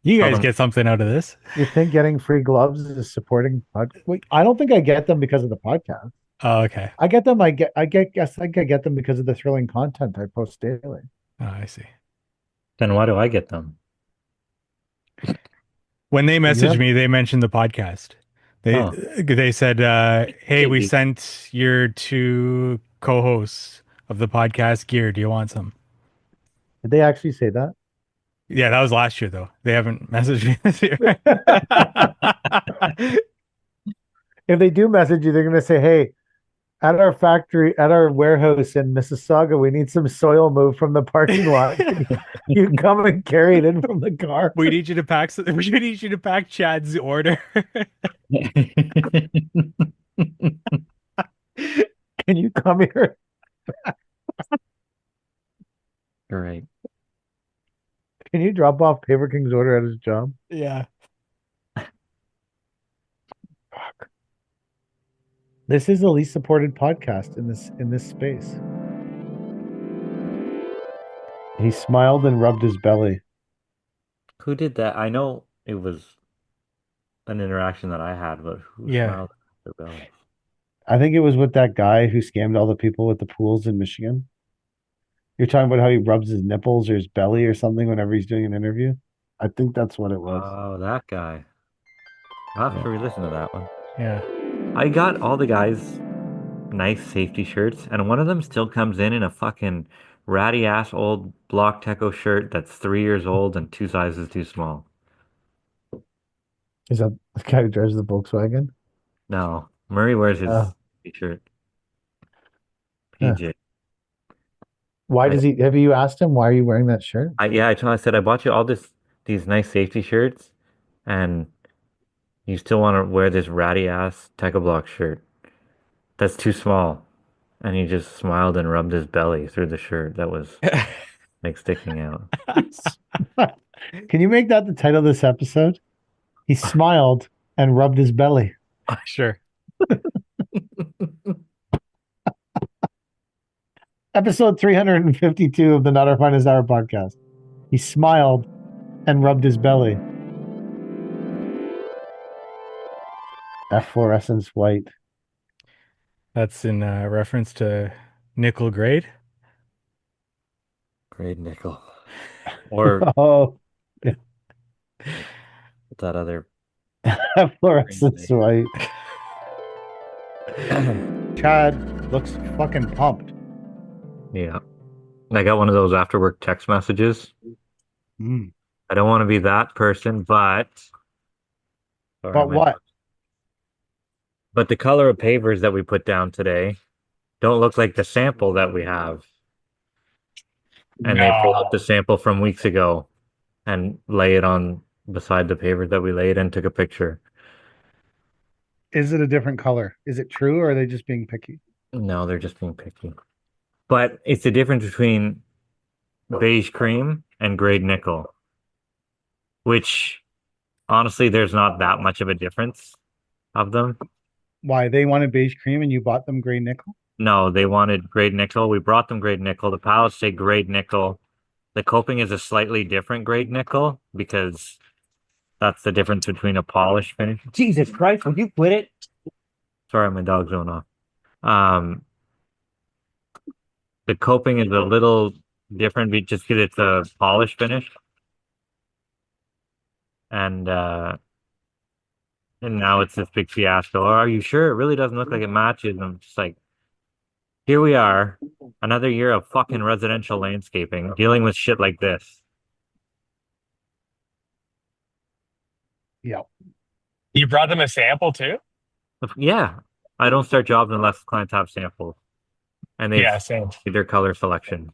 You guys get something out of this. You think getting free gloves is supporting Wait, I don't think I get them because of the podcast. Oh, okay. I get them. I think I get them because of the thrilling content I post daily. Oh, I see. Then why do I get them? When they messaged me, they mentioned the podcast. They said, "Hey, we sent your 2 co-hosts of the podcast gear. Do you want some?" Did they actually say that? Yeah, that was last year though. They haven't messaged me this year. If they do message you, they're going to say, "Hey, at our warehouse in Mississauga, we need some soil moved from the parking lot. You come and carry it in from the car. We need you to pack. We need you to pack Chad's order." Can you come here? Great. Can you drop off Paper King's order at his job? Yeah. Fuck. This is the least supported podcast in this space. He smiled and rubbed his belly. Who did that? I know it was an interaction that I had, but who smiled at their belly? I think it was with that guy who scammed all the people with the pools in Michigan. You're talking about how he rubs his nipples or his belly or something whenever he's doing an interview? I think that's what it was. Oh, that guy. I'll have to re-listen to that one. Yeah. I got all the guys nice safety shirts, and one of them still comes in a fucking ratty ass old Block Techo shirt that's 3 years old and 2 sizes too small. Is that the guy who drives the Volkswagen? No, Murray wears his t-shirt. PJ. Why does he? Have you asked him why are you wearing that shirt? I said I bought you all these nice safety shirts, and you still want to wear this ratty ass Techo Block shirt that's too small. And he just smiled and rubbed his belly through the shirt that was like sticking out. Can you make that the title of this episode? He smiled and rubbed his belly. Sure. Episode 352 of the Not Our Finest Hour podcast. He smiled and rubbed his belly. That fluorescence white. That's in reference to nickel grade. Grade nickel. Or yeah. that other fluorescence white. Chad looks fucking pumped. Yeah. I got one of those after work text messages. I don't want to be that person, but what? But the color of pavers that we put down today don't look like the sample that we have. And they pull up the sample from weeks ago and lay it on beside the paver that we laid and took a picture. Is it a different color? Is it true, or are they just being picky? No, they're just being picky. But it's the difference between beige cream and grade nickel, which honestly, there's not that much of a difference of them. Why? They wanted beige cream and you bought them gray nickel? No, they wanted grade nickel. We brought them grade nickel. The pallets say grade nickel. The coping is a slightly different grade nickel because that's the difference between a polish finish. Jesus Christ, would you quit it? Sorry, my dog's going off. Um, the coping is a little different just because it's a polish finish. And now it's this big fiasco. Are you sure? It really doesn't look like it matches. I'm just like, here we are, another year of fucking residential landscaping, dealing with shit like this. Yeah. You brought them a sample too? Yeah, I don't start jobs unless clients have samples and they've Yeah, same. their color selection.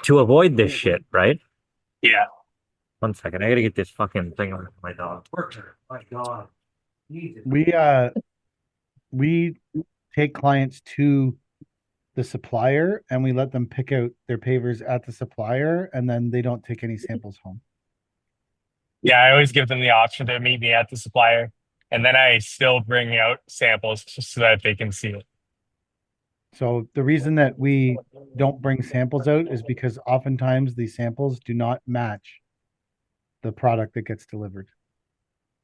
To avoid this shit, right? Yeah. 1 second, I gotta get this fucking thing on my dog. My God. We take clients to the supplier and we let them pick out their pavers at the supplier, and then they don't take any samples home. Yeah, I always give them the option to meet me at the supplier, and then I still bring out samples just so that they can see it. So the reason that we don't bring samples out is because oftentimes the samples do not match the product that gets delivered.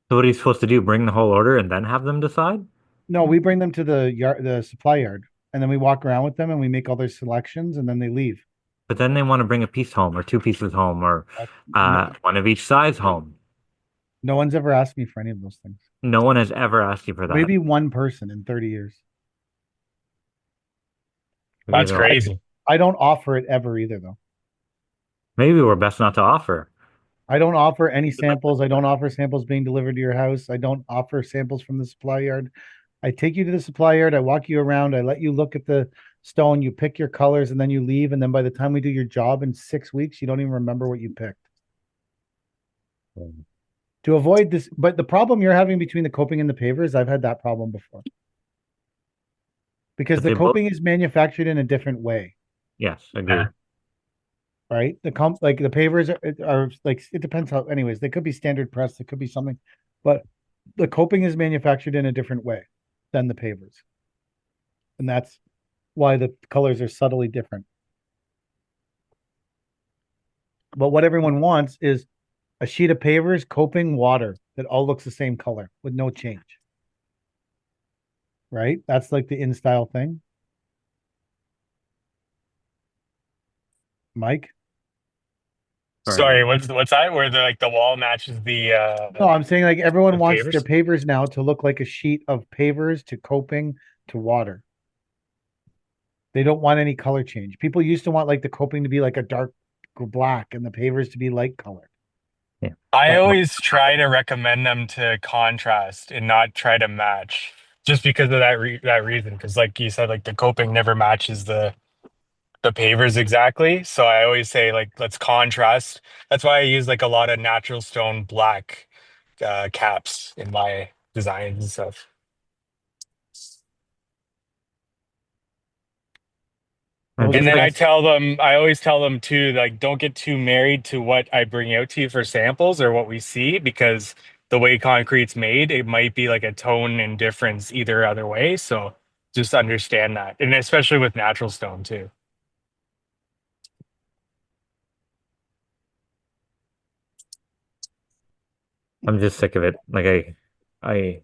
So what are you supposed to do? Bring the whole order and then have them decide? No, we bring them to the supply yard, and then we walk around with them and we make all their selections, and then they leave. But then they want to bring a piece home or two pieces home or one of each size home. No one's ever asked me for any of those things. No one has ever asked you for that. Maybe one person in 30 years. That's crazy. I don't offer it ever either, though. Maybe we're best not to offer. I don't offer any samples. I don't offer samples being delivered to your house. I don't offer samples from the supply yard. I take you to the supply yard. I walk you around. I let you look at the stone. You pick your colors, and then you leave. And then by the time we do your job in 6 weeks, you don't even remember what you picked. To avoid this, but the problem you're having between the coping and the pavers, I've had that problem before. Because the coping is manufactured in a different way. Yes, agree. Right? The pavers are like, it depends how, anyways, they could be standard press, it could be something, but the coping is manufactured in a different way than the pavers. And that's why the colors are subtly different. But what everyone wants is a sheet of pavers, coping, water that all looks the same color with no change. Right? That's like the in style thing. Mike? Sorry, what's that? Where the wall matches the No, I'm saying like everyone wants pavers? their pavers now to look like a sheet of pavers to coping to water. They don't want any color change. People used to want like the coping to be like a dark black and the pavers to be light colored. I always try to recommend them to contrast and not try to match, just because of that reason. Because like you said, like the coping never matches the pavers exactly. So I always say like let's contrast. That's why I use like a lot of natural stone black caps in my designs and stuff. And then I always tell them too, like, don't get too married to what I bring out to you for samples or what we see, because the way concrete's made, it might be like a tone and difference either other way. So just understand that. And especially with natural stone too. I'm just sick of it. Like I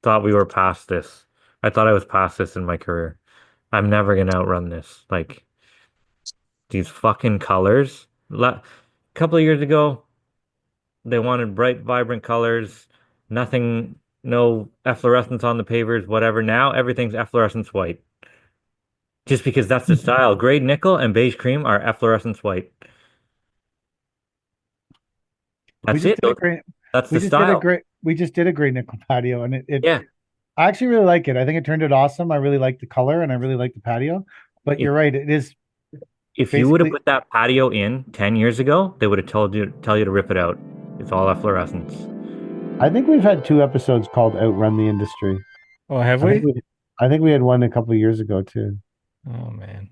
thought we were past this. I thought I was past this in my career. I'm never gonna outrun this. Like these fucking colors. A couple of years ago, they wanted bright, vibrant colors. Nothing, no efflorescence on the pavers, whatever. Now everything's efflorescence white. Just because that's the style. Gray nickel and beige cream are efflorescence white. That's it. That's the style. We just did a gray nickel patio, and I actually really like it. I think it turned out awesome. I really like the color and I really like the patio. But you're right, it is. If you would have put that patio in 10 years ago, they would have tell you to rip it out. It's all efflorescence. I think we've had 2 episodes called Outrun the Industry. Oh, have we? I think we had one a couple of years ago too. Oh man.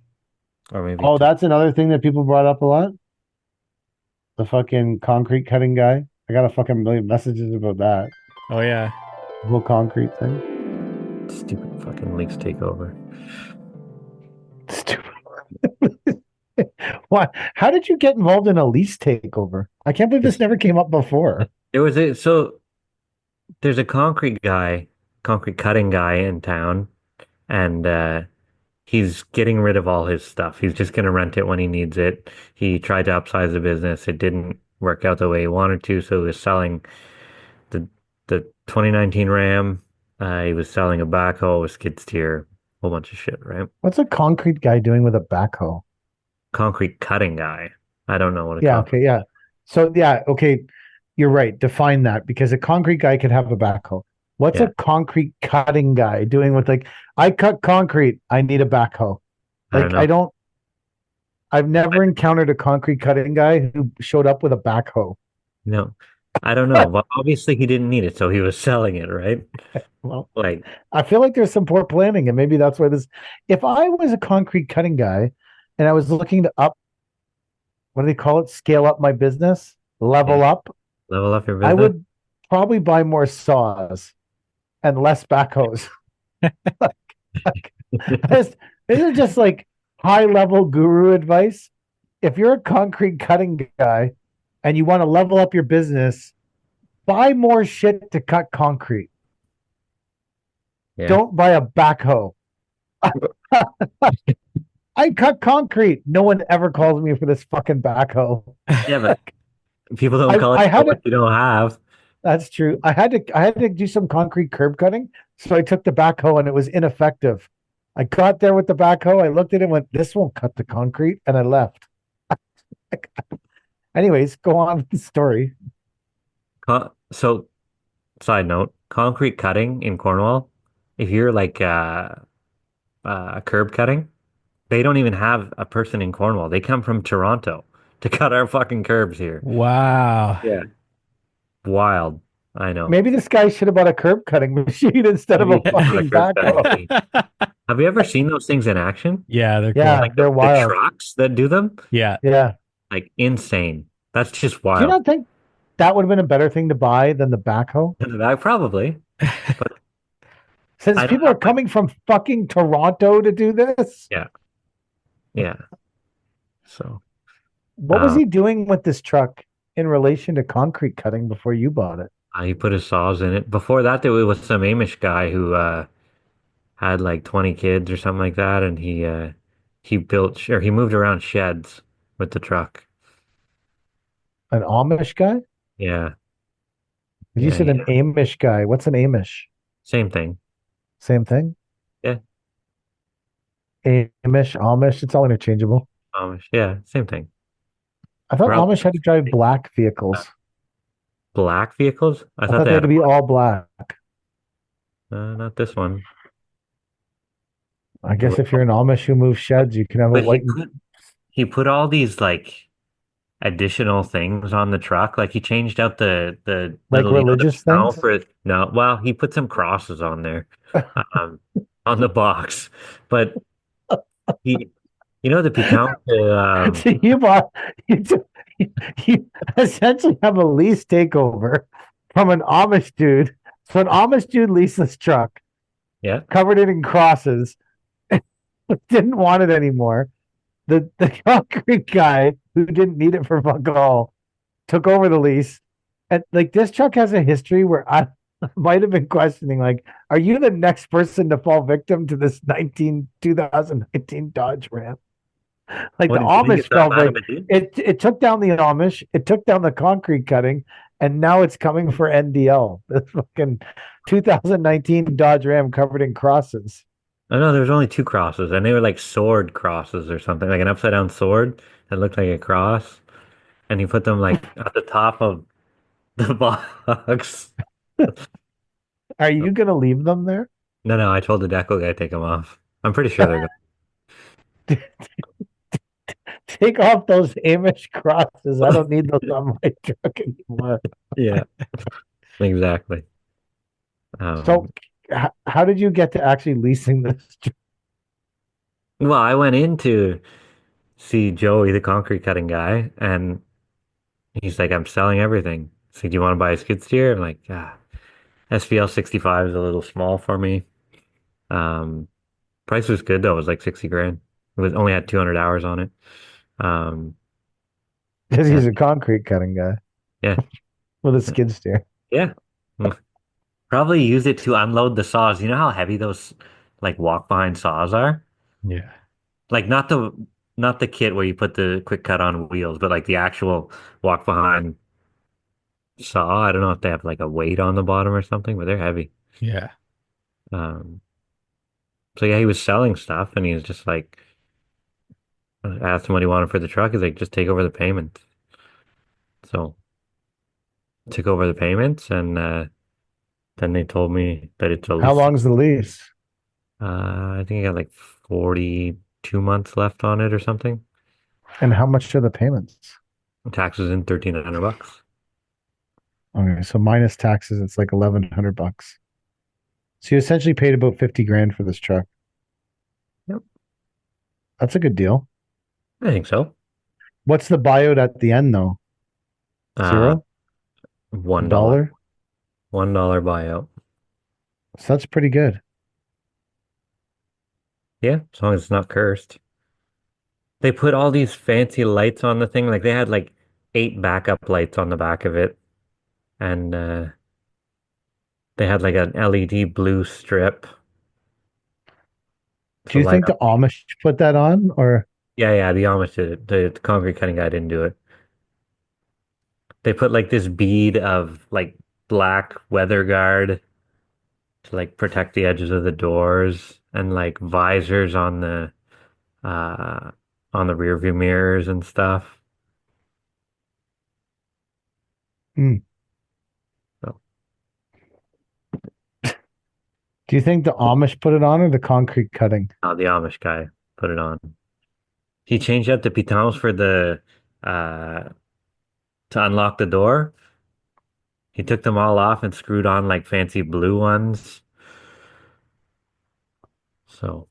Or maybe. Oh, that's another thing that people brought up a lot. The fucking concrete cutting guy. I got a fucking million messages about that. Oh yeah. The whole concrete thing. Stupid fucking leaks take over. Stupid. What? How did you get involved in a lease takeover? I can't believe this never came up before. There's a concrete guy concrete cutting guy in town, and he's getting rid of all his stuff. He's just going to rent it when he needs it. He tried to upsize the business. It didn't work out the way he wanted to, so he was selling the the 2019 Ram. He was selling a backhoe, a skid steer, a whole bunch of shit, right? What's a concrete guy doing with a backhoe? Concrete cutting guy. I don't know what a Yeah, concrete. okay, yeah. So yeah, okay, you're right. Define that because a concrete guy could have a backhoe. What's Yeah, a concrete cutting guy doing with like I cut concrete, I need a backhoe. I don't Like I know. don't I've never encountered a concrete cutting guy who showed up with a backhoe. No, I don't know. Well, obviously he didn't need it, so he was selling it, right? Well, Like, I feel like there's some poor planning, and maybe that's why this. If I was a concrete cutting guy and I was looking to up, what do they call it? Scale up my business, yeah, level up, level up your I business. would probably buy more saws and less backhoes. Like, this is just like high level guru advice. If you're a concrete cutting guy and you want to level up your business, buy more shit to cut concrete. Yeah. Don't buy a backhoe. I cut concrete. No one ever calls me for this fucking backhoe. Yeah, but people don't call I it had what to, you don't have. that's true. I had to do some concrete curb cutting. So I took the backhoe and it was ineffective. I got there with the backhoe. I looked at it and went, this won't cut the concrete. And I left. Anyways, go on with the story. So, side note, concrete cutting in Cornwall, if you're like curb cutting, they don't even have a person in Cornwall. They come from Toronto to cut our fucking curbs here. Wow. Yeah. Wild. I know. Maybe this guy should have bought a curb cutting machine instead of a Maybe it's not a fucking curb cutting backhoe. machine. Have you ever seen those things in action? Yeah, they're cool. Yeah, Like they're the wild. trucks that do them? Yeah. Yeah. Like insane. That's just Do you wild. not think that would have been a better thing to buy than the backhoe? Probably. Since I don't people are know. coming from fucking Toronto to do this, Yeah. Yeah. So, what was he doing with this truck in relation to concrete cutting before you bought it? he put his saws in it. Before that, there was some Amish guy who had like 20 kids or something like that, and he built or he moved around sheds with the truck. An Amish guy? Yeah. You Yeah. said an Amish guy. What's an Amish? Same thing. Same thing? Yeah. Amish, Amish, it's all interchangeable. Amish. Yeah. Same thing. I thought We're all Amish had to drive black vehicles. black vehicles. I I thought thought they they had had to be all black. not this one. I guess if you're an Amish who moves sheds, you can have a But white. he put all these like additional things on the truck. Like he changed out the Like little, religious the panel things? for no. Well, he put some crosses on there, on the box. But he, the piquant So you bought, you, you essentially have a lease takeover from an Amish dude. So an Amish dude leased this truck, yeah, covered it in crosses, didn't want it anymore. The concrete guy who didn't need it for fuck all took over the lease. And like this truck has a history where I might have been questioning, like, are you the next person to fall victim to this 2019 Dodge Ram? Like what the did you think Amish it's that fell bad of victim. a deal? It took down the Amish, it took down the concrete cutting, and now it's coming for NDL. This fucking 2019 Dodge Ram covered in crosses. Oh no, there was only two crosses, and they were like sword crosses or something, like an upside down sword that looked like a cross. And he put them like at the top of the box. Are you gonna leave them there? No, I told the deco guy to take them off. I'm pretty sure they're going. Take off those Amish crosses. I don't need those on my truck anymore. Yeah, exactly. So, how did you get to actually leasing this truck? Well, I went in to see Joey, the concrete cutting guy, and he's like, "I'm selling everything." So, do you want to buy a skid steer? I'm like, SVL 65 is a little small for me. Um, Price was good though. It was like 60 grand. It was only had 200 hours on it. Um, Because yeah, he's a concrete cutting guy yeah, with a skid steer. yeah. Probably use it to unload the saws. You know how heavy those like walk behind saws are? Yeah. Like not the kit where you put the quick cut on wheels, but like the actual walk behind saw. I don't know if they have like a weight on the bottom or something, but they're heavy. Yeah. Um, so yeah, he was selling stuff and he was just like asked him what he wanted for the truck. He's like, just take over the payments. So took over the payments and then they told me that it's a How lease. long's the lease? I think I got like 42 months left on it or something. And how much are the payments? Taxes in $1,300. Okay, so minus taxes, it's like $1,100. So you essentially paid about 50 grand for this truck. Yep. That's a good deal. I think so. What's the buyout at the end though? Uh, Zero? $1. $1? $1 buyout. So that's pretty good. Yeah, as long as it's not cursed. They put all these fancy lights on the thing. Like they had like 8 backup lights on the back of it. And they had like an LED blue strip Do to you light think the up. Amish put that on or Yeah, the Amish did it. The concrete cutting guy didn't do it. They put like this bead of like black weather guard to like protect the edges of the doors and like visors uh on the rear view mirrors and stuff. Hmm. So do you think the Amish put it on or the concrete cutting? the Amish guy put it on. He changed out the pitons for the uh to unlock the door. He took them all off and screwed on like fancy blue ones. So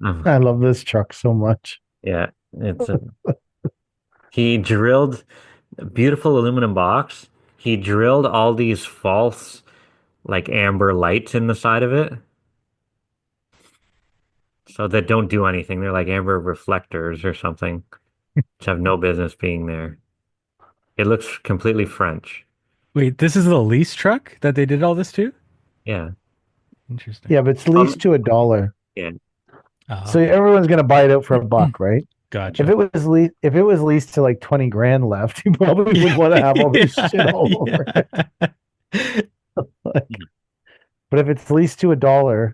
I love this truck so much. yeah, he drilled beautiful aluminum box. He drilled all these false like amber lights in the side of it. So that don't do anything. They're like amber reflectors or something, which have no business being there. It looks completely French. Wait, this is the lease truck that they did all this to? Yeah. Interesting. Yeah, but it's leased to $1. Yeah. So everyone's gonna buy it out for $1, right? Gotcha. If it was leased to like 20 grand left, you probably would want to have all this shit all over it. Like, but if it's leased to $1,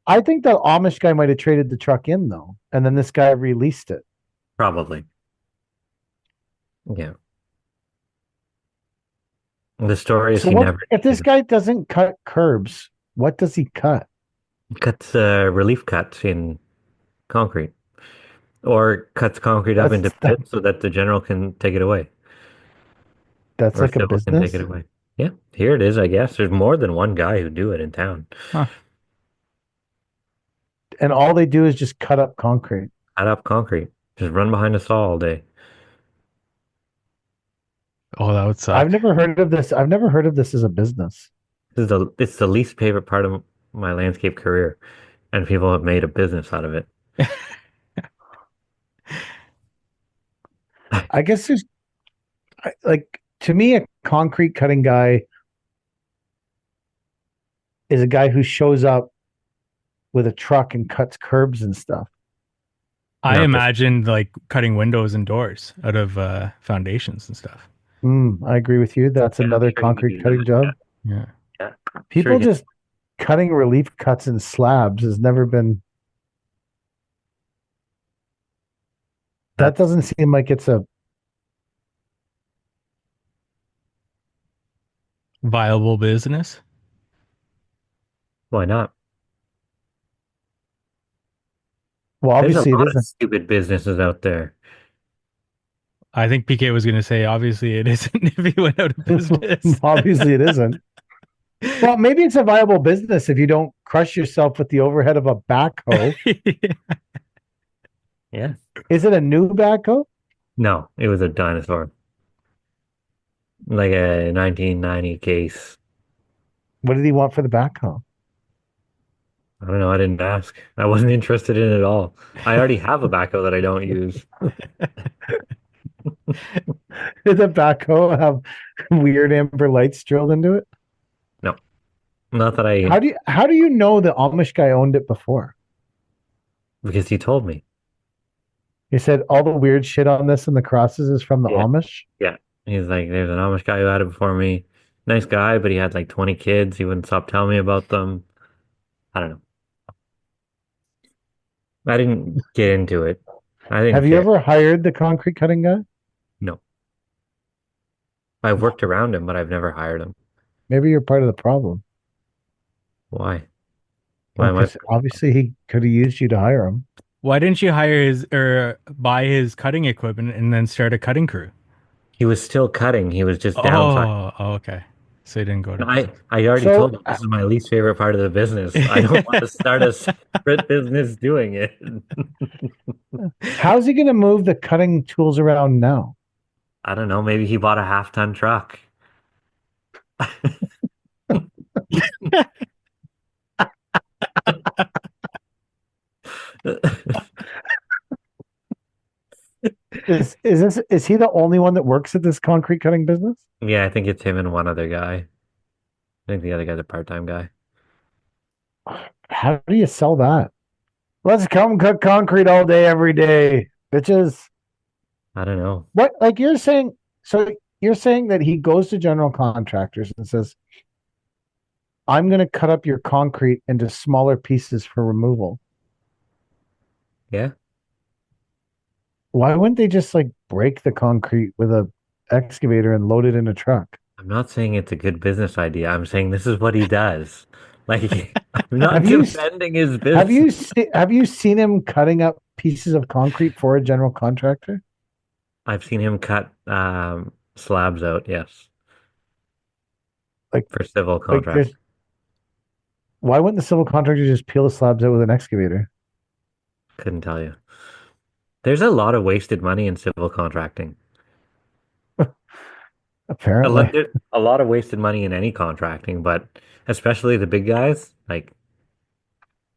I think the Amish guy might have traded the truck in though, and then this guy released it. Probably. Yeah. The story is So he what never if this guy doesn't cut curbs? What does he cut? cuts relief cuts in concrete or cuts concrete up into That's bits so that the general can take it away that's or like a civil can take business. it away. Yeah, here it is, I guess. There's more than one guy who do it in town. Huh. And all they do is just cut up concrete. Cut up concrete. Just run behind a saw all day. Oh, that would suck. I've never heard of this. I've never heard of this as a business. It's the least favorite part of my landscape career, and people have made a business out of it. I guess there's like to me, a concrete cutting guy is a guy who shows up with a truck and cuts curbs and stuff. I Not this- imagined like cutting windows and doors out of foundations and stuff. I agree with you. That's Yeah, another sure you can concrete do cutting that. job. Yeah. Yeah. People Sure you just cutting relief cuts and slabs has never been. That That's- doesn't seem like it's a. Viable business. Why not? Well, There's obviously a it lot of isn't. stupid businesses out there. I think PK was going to say, obviously it isn't if he went out of business. Obviously it isn't. Well, maybe it's a viable business if you don't crush yourself with the overhead of a backhoe. Yeah. Is it a new backhoe? No, it was a dinosaur. Like a 1990 case. What did he want for the backhoe? I don't know. I didn't ask. I wasn't interested in it at all. I already have a backhoe that I don't use. Did the backhoe have weird amber lights drilled into it? No, not that I, How do you know the Amish guy owned it before? because he told me. He said all the weird shit on this and the crosses is from the Yeah. Amish. Yeah. He's like, there's an Amish guy who had it before me. Nice guy, but he had like 20 kids. He wouldn't stop telling me about them. I don't know. I didn't get into it. I didn't Have you care. ever hired the concrete cutting guy? No. I've worked around him, but I've never hired him. Maybe you're part of the problem. Why? Why Well, am I? because obviously he could have used you to hire him. Why didn't you hire his or buy his cutting equipment and then start a cutting crew? He was still cutting. He was just downsizing. Oh, okay. So you didn't go to I already So, told you this is my least favorite part of the business. I don't want to start a separate business doing it. How's he going to move the cutting tools around now? I don't know. Maybe he bought a half-ton truck. Is he the only one that works at this concrete cutting business? Yeah, I think it's him and one other guy. I think the other guy's a part-time guy. How do you sell that? Let's come cut concrete all day, every day, bitches. I don't know. What, like you're saying? So you're saying that he goes to general contractors and says, "I'm going to cut up your concrete into smaller pieces for removal." Yeah. Why wouldn't they just like break the concrete with a excavator and load it in a truck? I'm not saying it's a good business idea. I'm saying this is what he does. Like, I'm not Have you defending his business. have you seen him cutting up pieces of concrete for a general contractor? I've seen him cut slabs out, yes, Like for civil like contracts. why wouldn't the civil contractor just peel the slabs out with an excavator? Couldn't tell you. There's a lot of wasted money in civil contracting. Apparently. There's a lot of wasted money in any contracting, but especially the big guys, like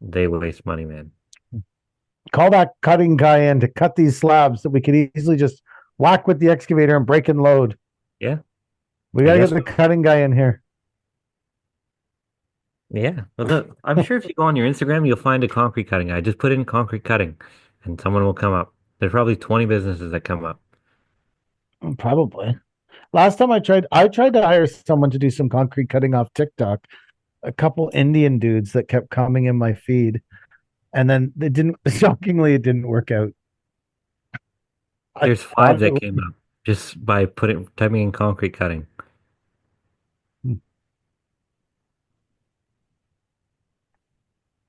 they waste money, man. Call that cutting guy in to cut these slabs that we could easily just whack with the excavator and break and load. Yeah. We got to guess get the cutting guy in here. Yeah. Well, look, I'm sure if you go on your Instagram, you'll find a concrete cutting guy. Just put in concrete cutting and someone will come up. There's probably 20 businesses that come up. Probably. Last time I tried to hire someone to do some concrete cutting off TikTok. A couple Indian dudes that kept coming in my feed, and then they didn't. Shockingly, it didn't work out. There's five that came up just by typing in concrete cutting.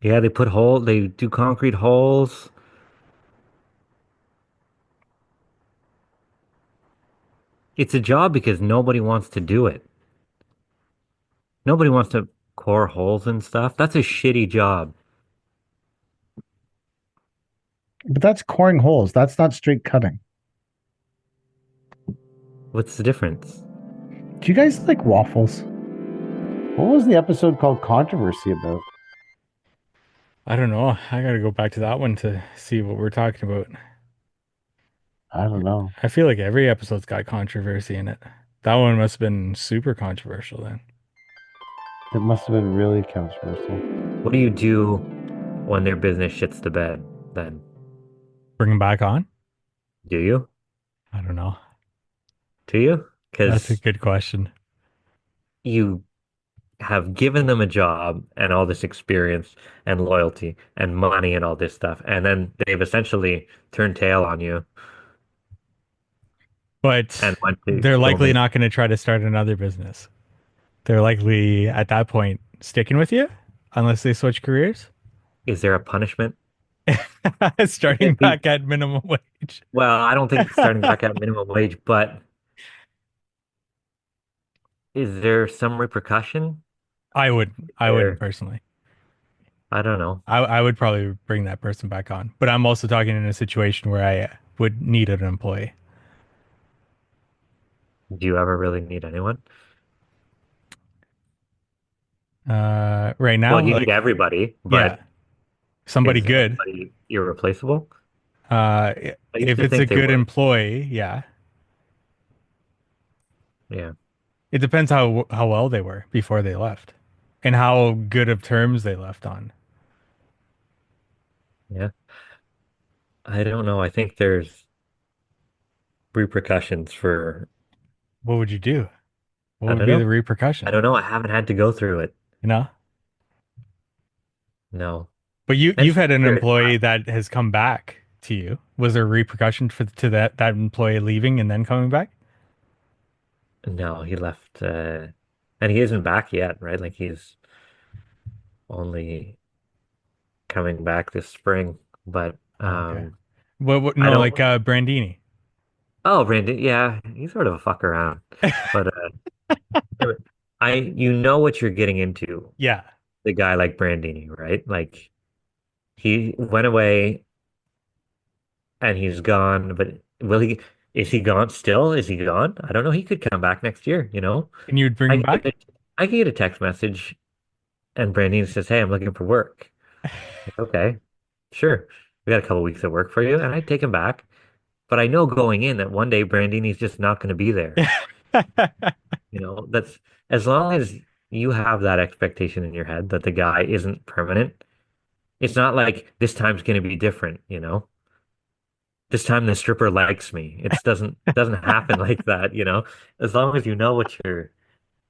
Yeah, they do concrete holes. It's a job because nobody wants to do it. Nobody wants to core holes and stuff. That's a shitty job. But that's coring holes. That's not straight cutting. What's the difference? Do you guys like waffles? What was the episode called Controversy about? I don't know. I got to go back to that one to see what we're talking about. I don't know. I feel like every episode's got controversy in it. That one must have been super controversial then. It must have been really controversial. What do you do when their business shits the bed then? Bring them back on? Do you? I don't know. Do you? That's a Because good question. you have given them a job and all this experience and loyalty and money and all this stuff, and then they've essentially turned tail on you. But And went to they're likely filming. not going to try to start another business. They're likely at that point sticking with you unless they switch careers. Is there a punishment? Starting back at minimum wage. Well, I don't think it's starting back at minimum wage, but is there some repercussion? I wouldn't There- personally. I don't know. I would probably bring that person back on. But I'm also talking in a situation where I would need an employee. Do you ever really need anyone? Right now, Well, you like, need everybody, but yeah, somebody is good. anybody irreplaceable? Uh, I used if to it's a think they good were. employee, yeah. Yeah. It depends how well they were before they left, and how good of terms they left on. Yeah. I don't know. I think there's repercussions for, What would you do? What I would don't be the know. I don't repercussion? know. I haven't had to go through it. You know? No. But you've Mention had an here, employee that has come back to you. Was there a repercussion to that employee leaving and then coming back? no, he left, and he isn't back yet, right? Like he's only coming back this spring. But Oh, okay. I No, don't. like Brandini. Oh, Brandon, yeah, he's sort of a fuck around. But you know what you're getting into. Yeah. The guy like Brandini, right? Like he went away and he's gone, but will he? Is he gone still? Is he gone? I don't know. He could come back next year, you know? And you'd bring I him can get back? a, I can get a text message and Brandini says, "Hey, I'm looking for work." Like, okay, sure. We got a couple weeks of work for you, and I take him back. But I know going in that one day Brandini's just not going to be there. You know, that's as long as you have that expectation in your head that the guy isn't permanent. It's not like this time's going to be different, you know? This time the stripper likes me. It doesn't happen like that, you know? As long as you know what you're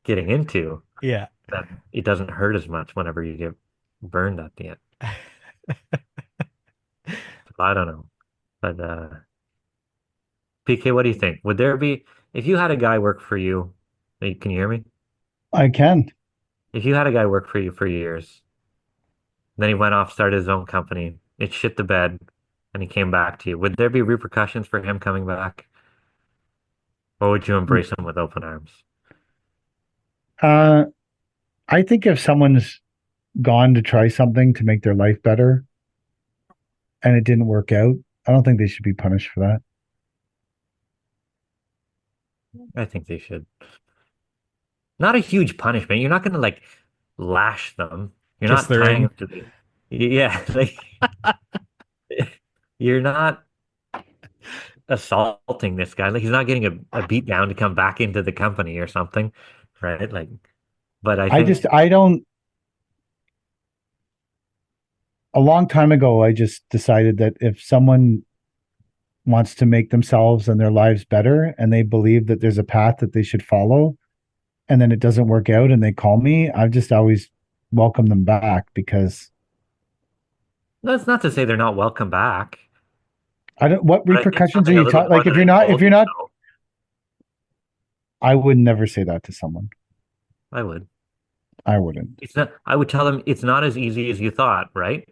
getting into, Yeah. then it doesn't hurt as much whenever you get burned at the end. I don't know. But PK, what do you think? Would there be if you had a guy work for you, hey, can you hear me? I can. If you had a guy work for you for years, then he went off, started his own company, it shit the bed, and he came back to you, would there be repercussions for him coming back? Or would you embrace him with open arms? Uh, I think if someone's gone to try something to make their life better and it didn't work out, I don't think they should be punished for that. I think they should. Not a huge punishment. You're not going to like lash them. You're Kiss not the tying ring. them to the. Yeah, like you're not assaulting this guy. Like he's not getting a beat down to come back into the company or something, right? Like, but I think I don't, a long time ago, I just decided that if someone wants to make themselves and their lives better and they believe that there's a path that they should follow and then it doesn't work out and they call me, I've just always welcomed them back because that's not to say they're not welcome back. I don't, what But I think repercussions are something a you little talking? more Like than I if told you're you not, so. I would never say that to someone. I would. I wouldn't. It's not. I would tell them it's not as easy as you thought, right?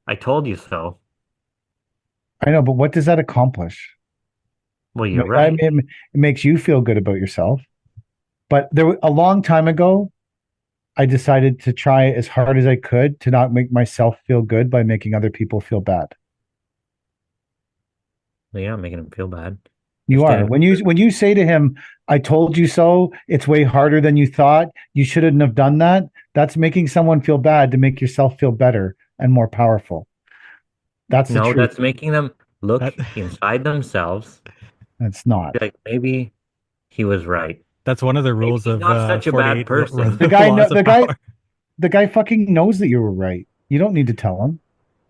I told you so. I know, but what does that accomplish? Well, you're I right. mean, it makes you feel good about yourself. But a long time ago, I decided to try as hard as I could to not make myself feel good by making other people feel bad. Well, you're not making them feel bad. You're You are. standing. When you say to him, "I told you so. It's way harder than you thought. You shouldn't have done that." That's making someone feel bad to make yourself feel better and more powerful. That's the No, truth. that's making them look That inside themselves. That's not. Be like maybe he was right. that's one of the Maybe rules he's of not such a bad 48 person. The guy laws of the guy power. the guy fucking knows that you were right. You don't need to tell him.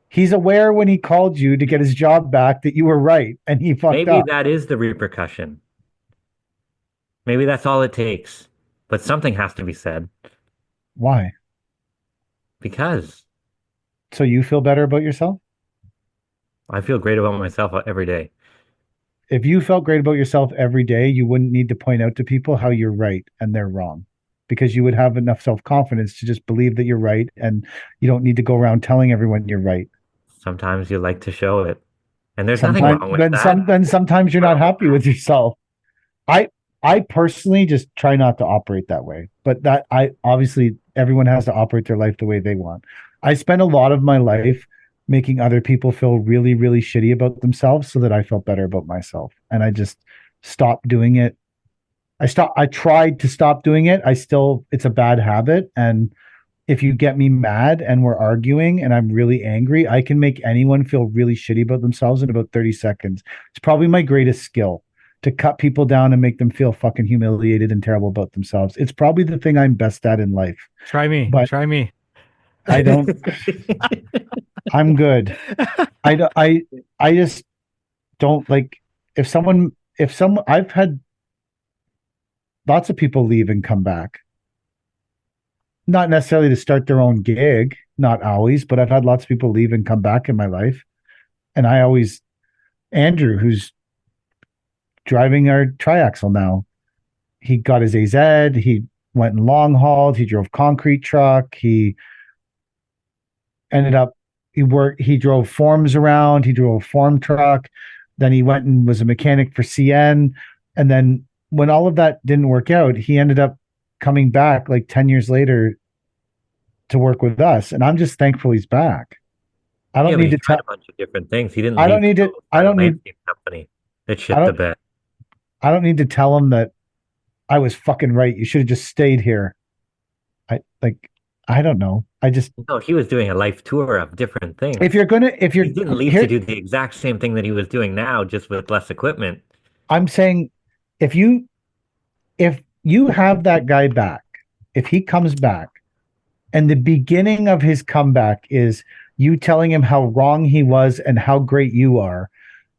He's aware when he called you to get his job back that you were right and he fucked Maybe up. that is the repercussion. Maybe that's all it takes. But something has to be said Why? because So you feel better about yourself? I feel great about myself every day. If you felt great about yourself every day, you wouldn't need to point out to people how you're right and they're wrong because you would have enough self-confidence to just believe that you're right and you don't need to go around telling everyone you're right. Sometimes you like to show it. And there's nothing Sometimes wrong with that. then sometimes you're not happy with yourself. I I personally just try not to operate that way. But that I obviously everyone has to operate their life the way they want. I spent a lot of my life making other people feel really, really shitty about themselves so that I felt better about myself. And I just stopped doing it. I tried to stop doing it. It's a bad habit. And if you get me mad and we're arguing and I'm really angry, I can make anyone feel really shitty about themselves in about 30 seconds. It's probably my greatest skill to cut people down and make them feel fucking humiliated and terrible about themselves. It's probably the thing I'm best at in life. Try me. But Try me. I don't. I'm good. I don't. I just don't like if someone. I've had lots of people leave and come back. Not necessarily to start their own gig, not always, but I've had lots of people leave and come back in my life. And I always, Andrew, who's driving our triaxle now, he got his AZ, he went and long hauled, he drove concrete truck, he ended up, he drove forms around, he drove a form truck, then he went and was a mechanic for CN. And then when all of that didn't work out, he ended up coming back like 10 years later to work with us. And I'm just thankful he's back. I don't need to try a bunch of different things. He didn't. I don't need to. I don't need company that shit the bed. I don't need to tell him that I was fucking right. You should have just stayed here. I don't know. No, he was doing a life tour of different things. He didn't leave to do the exact same thing that he was doing now, just with less equipment. I'm saying if you have that guy back, if he comes back, and the beginning of his comeback is you telling him how wrong he was and how great you are,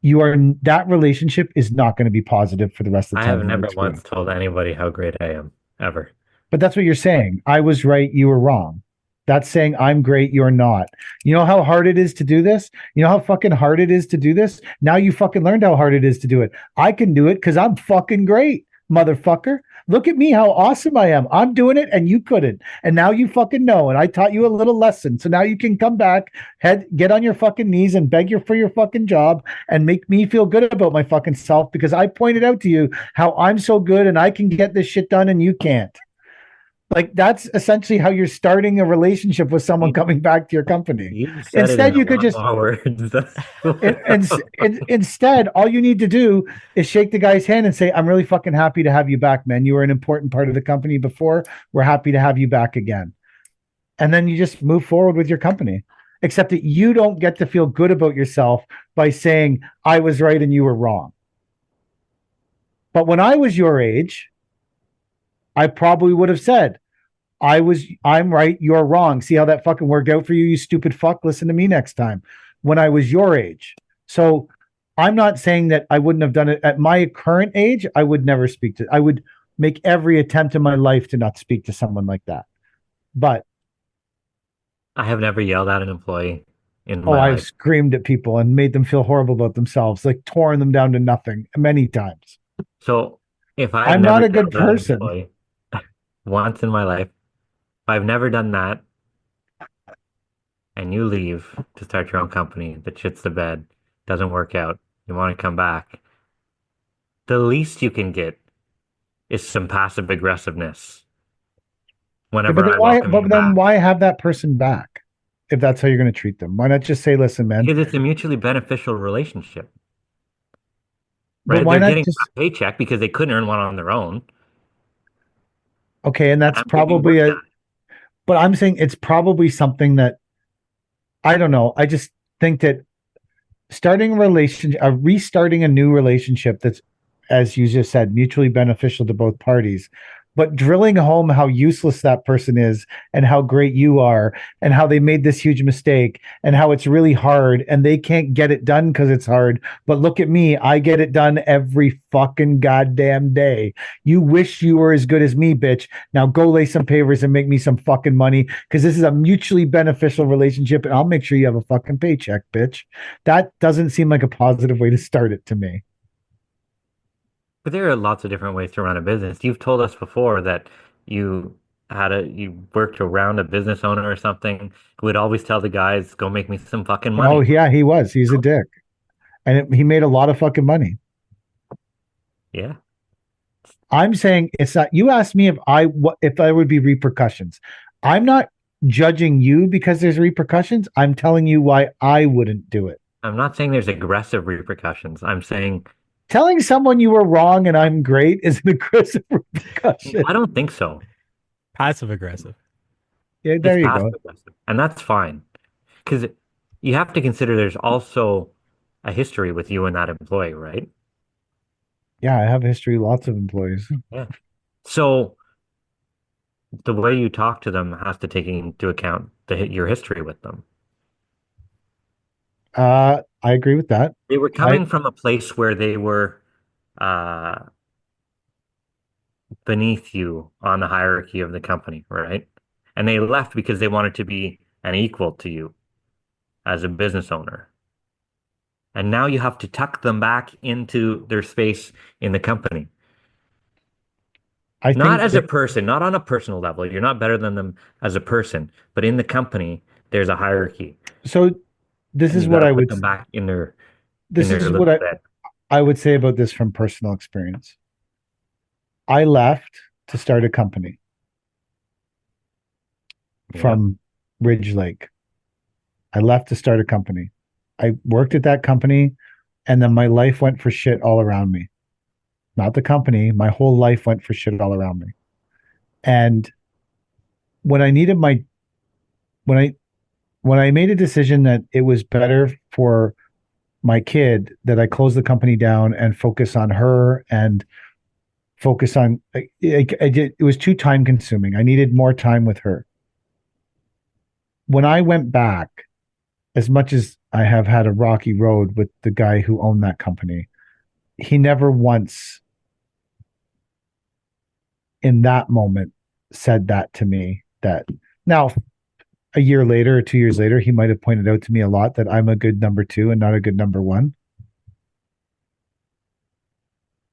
that relationship is not going to be positive for the rest of the time. I have never once told anybody how great I am, ever. But that's what you're saying. I was right, you were wrong. That's saying I'm great, you're not. You know how hard it is to do this? You know how fucking hard it is to do this? Now you fucking learned how hard it is to do it. I can do it because I'm fucking great, motherfucker. Look at me, how awesome I am. I'm doing it and you couldn't. And now you fucking know. And I taught you a little lesson. So now you can come back, get on your fucking knees and beg for your fucking job and make me feel good about my fucking self because I pointed out to you how I'm so good and I can get this shit done and you can't. Like that's essentially how you're starting a relationship with someone coming back to your company. Instead, you could just instead, all you need to do is shake the guy's hand and say, "I'm really fucking happy to have you back, man. You were an important part of the company before. We're happy to have you back again." And then you just move forward with your company. Except that you don't get to feel good about yourself by saying, "I was right and you were wrong." But when I was your age, I probably would have said, I'm right, you're wrong. See how that fucking worked out for you, you stupid fuck? Listen to me next time. When I was your age. So I'm not saying that I wouldn't have done it at my current age. I would never I would make every attempt in my life to not speak to someone like that. But I have never yelled at an employee in my I've life. screamed at people and made them feel horrible about themselves, like torn them down to nothing many times. So if I'm not a good person. Once in my life, if I've never done that, and you leave to start your own company that shits the bed, doesn't work out, you want to come back, the least you can get is some passive aggressiveness. Whenever why have that person back if that's how you're going to treat them? Why not just say, "Listen, man"? Because it's a mutually beneficial relationship. Right? But why They're not getting a paycheck because they couldn't earn one on their own. Okay, and that's probably but I'm saying it's probably something that I don't know. I just think that restarting a new relationship that's, as you just said, mutually beneficial to both parties, but drilling home how useless that person is and how great you are and how they made this huge mistake and how it's really hard and they can't get it done because it's hard. But look at me. I get it done every fucking goddamn day. You wish you were as good as me, bitch. Now go lay some papers and make me some fucking money because this is a mutually beneficial relationship and I'll make sure you have a fucking paycheck, bitch. That doesn't seem like a positive way to start it to me. But there are lots of different ways to run a business. You've told us before that you worked around a business owner or something who would always tell the guys, "Go make me some fucking money." Oh yeah, he was. He's a dick, and he made a lot of fucking money. Yeah, I'm saying it's not. You asked me if there would be repercussions. I'm not judging you because there's repercussions. I'm telling you why I wouldn't do it. I'm not saying there's aggressive repercussions. I'm saying telling someone you were wrong and I'm great is an aggressive repercussion. I don't think so. Passive aggressive. Yeah, there you go. And that's fine. Because you have to consider there's also a history with you and that employee, right? Yeah, I have a history, lots of employees. Yeah. So the way you talk to them has to take into account your history with them. I agree with that. They were I coming from a place where they were uh, beneath you on the hierarchy of the company, right? And they left because they wanted to be an equal to you as a business owner. And now you have to tuck them back into their space in the company. I Not think as a that, person, not on a personal level. You're not better than them as a person, but in the company, there's a hierarchy, so. This and is you got what to I put would. them back in This their is what little bed. I would say about this from personal experience. I left to start a company Yep. from Ridge Lake. I left to start a company. I worked at that company, and then my life went for shit all around me. Not the company, my whole life went for shit all around me. And when I needed my when I when I made a decision that it was better for my kid that I close the company down and focus on her and focus on it was too time consuming. I needed more time with her. When I went back, as much as I have had a rocky road with the guy who owned that company, he never once in that moment said that to me. That now, a year later or 2 years later, he might have pointed out to me a lot that I'm a good number two and not a good number one,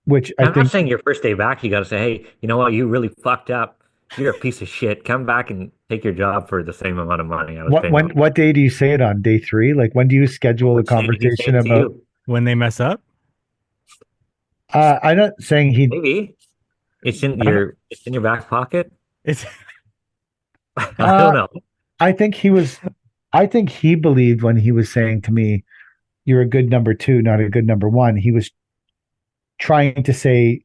which I I'm not think saying your first day back, you got to say, hey, you know what? You really fucked up. You're a piece of shit. Come back and take your job for the same amount of money I was what paying when you. what day do you say it on? Day three? Like when do you schedule a Which day did he say conversation it to about you? When they mess up? I'm not saying he Maybe I'm not, it's in your back pocket. It's I don't uh know. I think I think he believed when he was saying to me, you're a good number two, not a good number one. He was trying to say,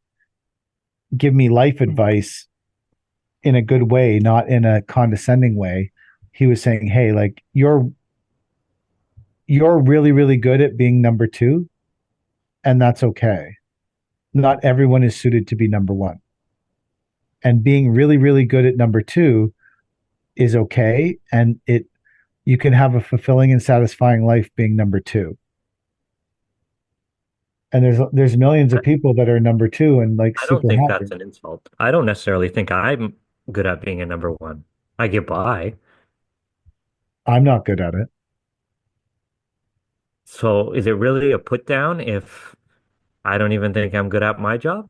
give me life advice in a good way, not in a condescending way. He was saying, hey, like you're really, really good at being number two, and that's okay. Not everyone is suited to be number one. And being really, really good at number two is okay. And you can have a fulfilling and satisfying life being number two. And there's millions of people that are number two and like I don't super think happy. that's an insult. I don't necessarily think I'm good at being a number one. I get by. I'm not good at it. So is it really a put down if I don't even think I'm good at my job?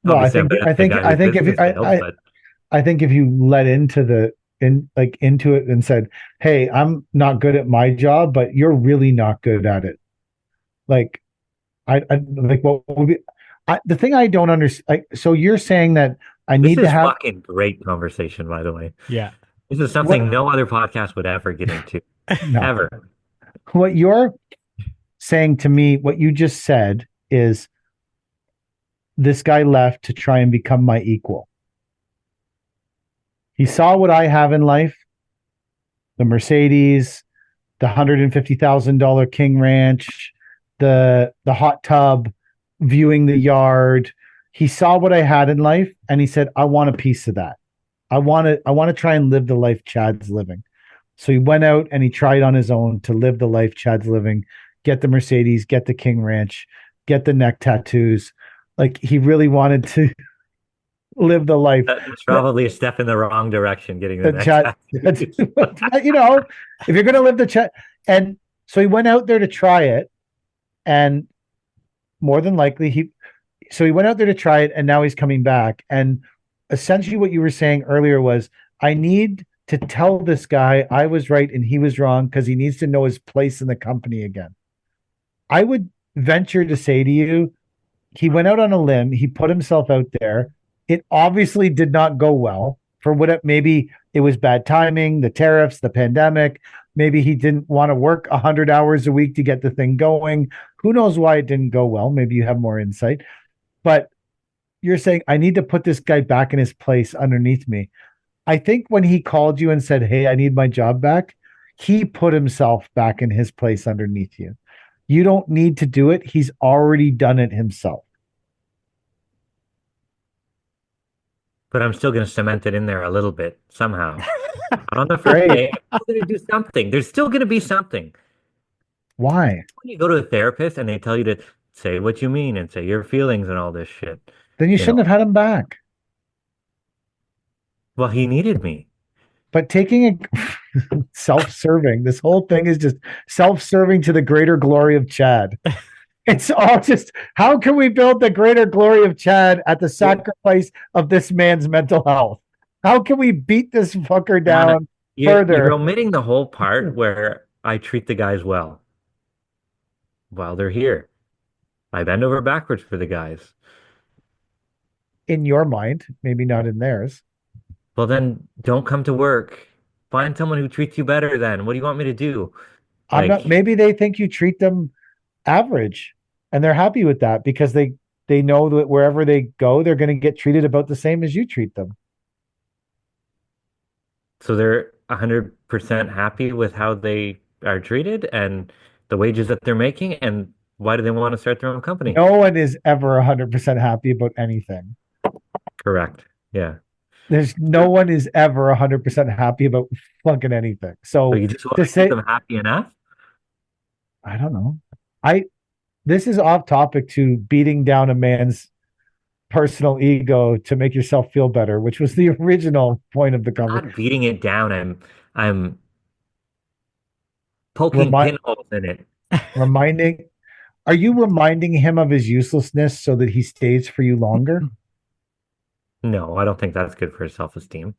Well, Obviously, I'm better than the guy I whose think if you, business failed, but I think if you let into it and said, "Hey, I'm not good at my job, but you're really not good at it." Like I like what would be the thing I don't understand. So you're saying that I this need to is have fucking great conversation, by the way. yeah. This is what? something no other podcast would ever get into, No, ever. what you're saying to me, what you just said is this guy left to try and become my equal. He saw what I have in life, the Mercedes, the $150,000 King Ranch, the hot tub, viewing the yard. He saw what I had in life and he said, I want a piece of that. I want to try and live the life Chad's living. So he went out and he tried on his own to live the life Chad's living, get the Mercedes, get the King Ranch, get the neck tattoos. Like he really wanted to live the life That's that, probably a step in the wrong direction, getting the that next Chad, you know, if you're going to live the Chad. And so he went out there to try it. And more than likely, he went out there to try it and now he's coming back. And essentially what you were saying earlier was, I need to tell this guy I was right and he was wrong because he needs to know his place in the company again. I would venture to say to you, he went out on a limb. He put himself out there. It obviously did not go well for maybe it was bad timing, the tariffs, the pandemic. Maybe he didn't want to work 100 hours a week to get the thing going. Who knows why it didn't go well? Maybe you have more insight. But you're saying, I need to put this guy back in his place underneath me. I think when he called you and said, hey, I need my job back, he put himself back in his place underneath you. You don't need to do it. He's already done it himself. But I'm still going to cement it in there a little bit somehow. Not on the first Great. day. I'm still going to do something. There's still going to be something. Why? When you go to a therapist and they tell you to say what you mean and say your feelings and all this shit. Then you shouldn't have had him back. Well, he needed me. But taking a self-serving, this whole thing is just self-serving to the greater glory of Chad. It's all just, how can we build the greater glory of Chad at the sacrifice of this man's mental health? How can we beat this fucker down further? You're omitting the whole part where I treat the guys well while they're here. I bend over backwards for the guys. In your mind, maybe not in theirs. Well, then don't come to work. Find someone who treats you better then. What do you want me to do? Maybe they think you treat them average and they're happy with that because they know that wherever they go, they're going to get treated about the same as you treat them. So they're 100% happy with how they are treated and the wages that they're making. And why do they want to start their own company? No one is ever 100% happy about anything. Correct. Yeah. There's no one is ever 100% happy about fucking anything. So you just want to keep them happy enough? I don't know. This is off topic to beating down a man's personal ego to make yourself feel better, which was the original point of the conversation. Not beating it down. I'm poking pinholes in it. Are you reminding him of his uselessness so that he stays for you longer? No, I don't think that's good for his self-esteem.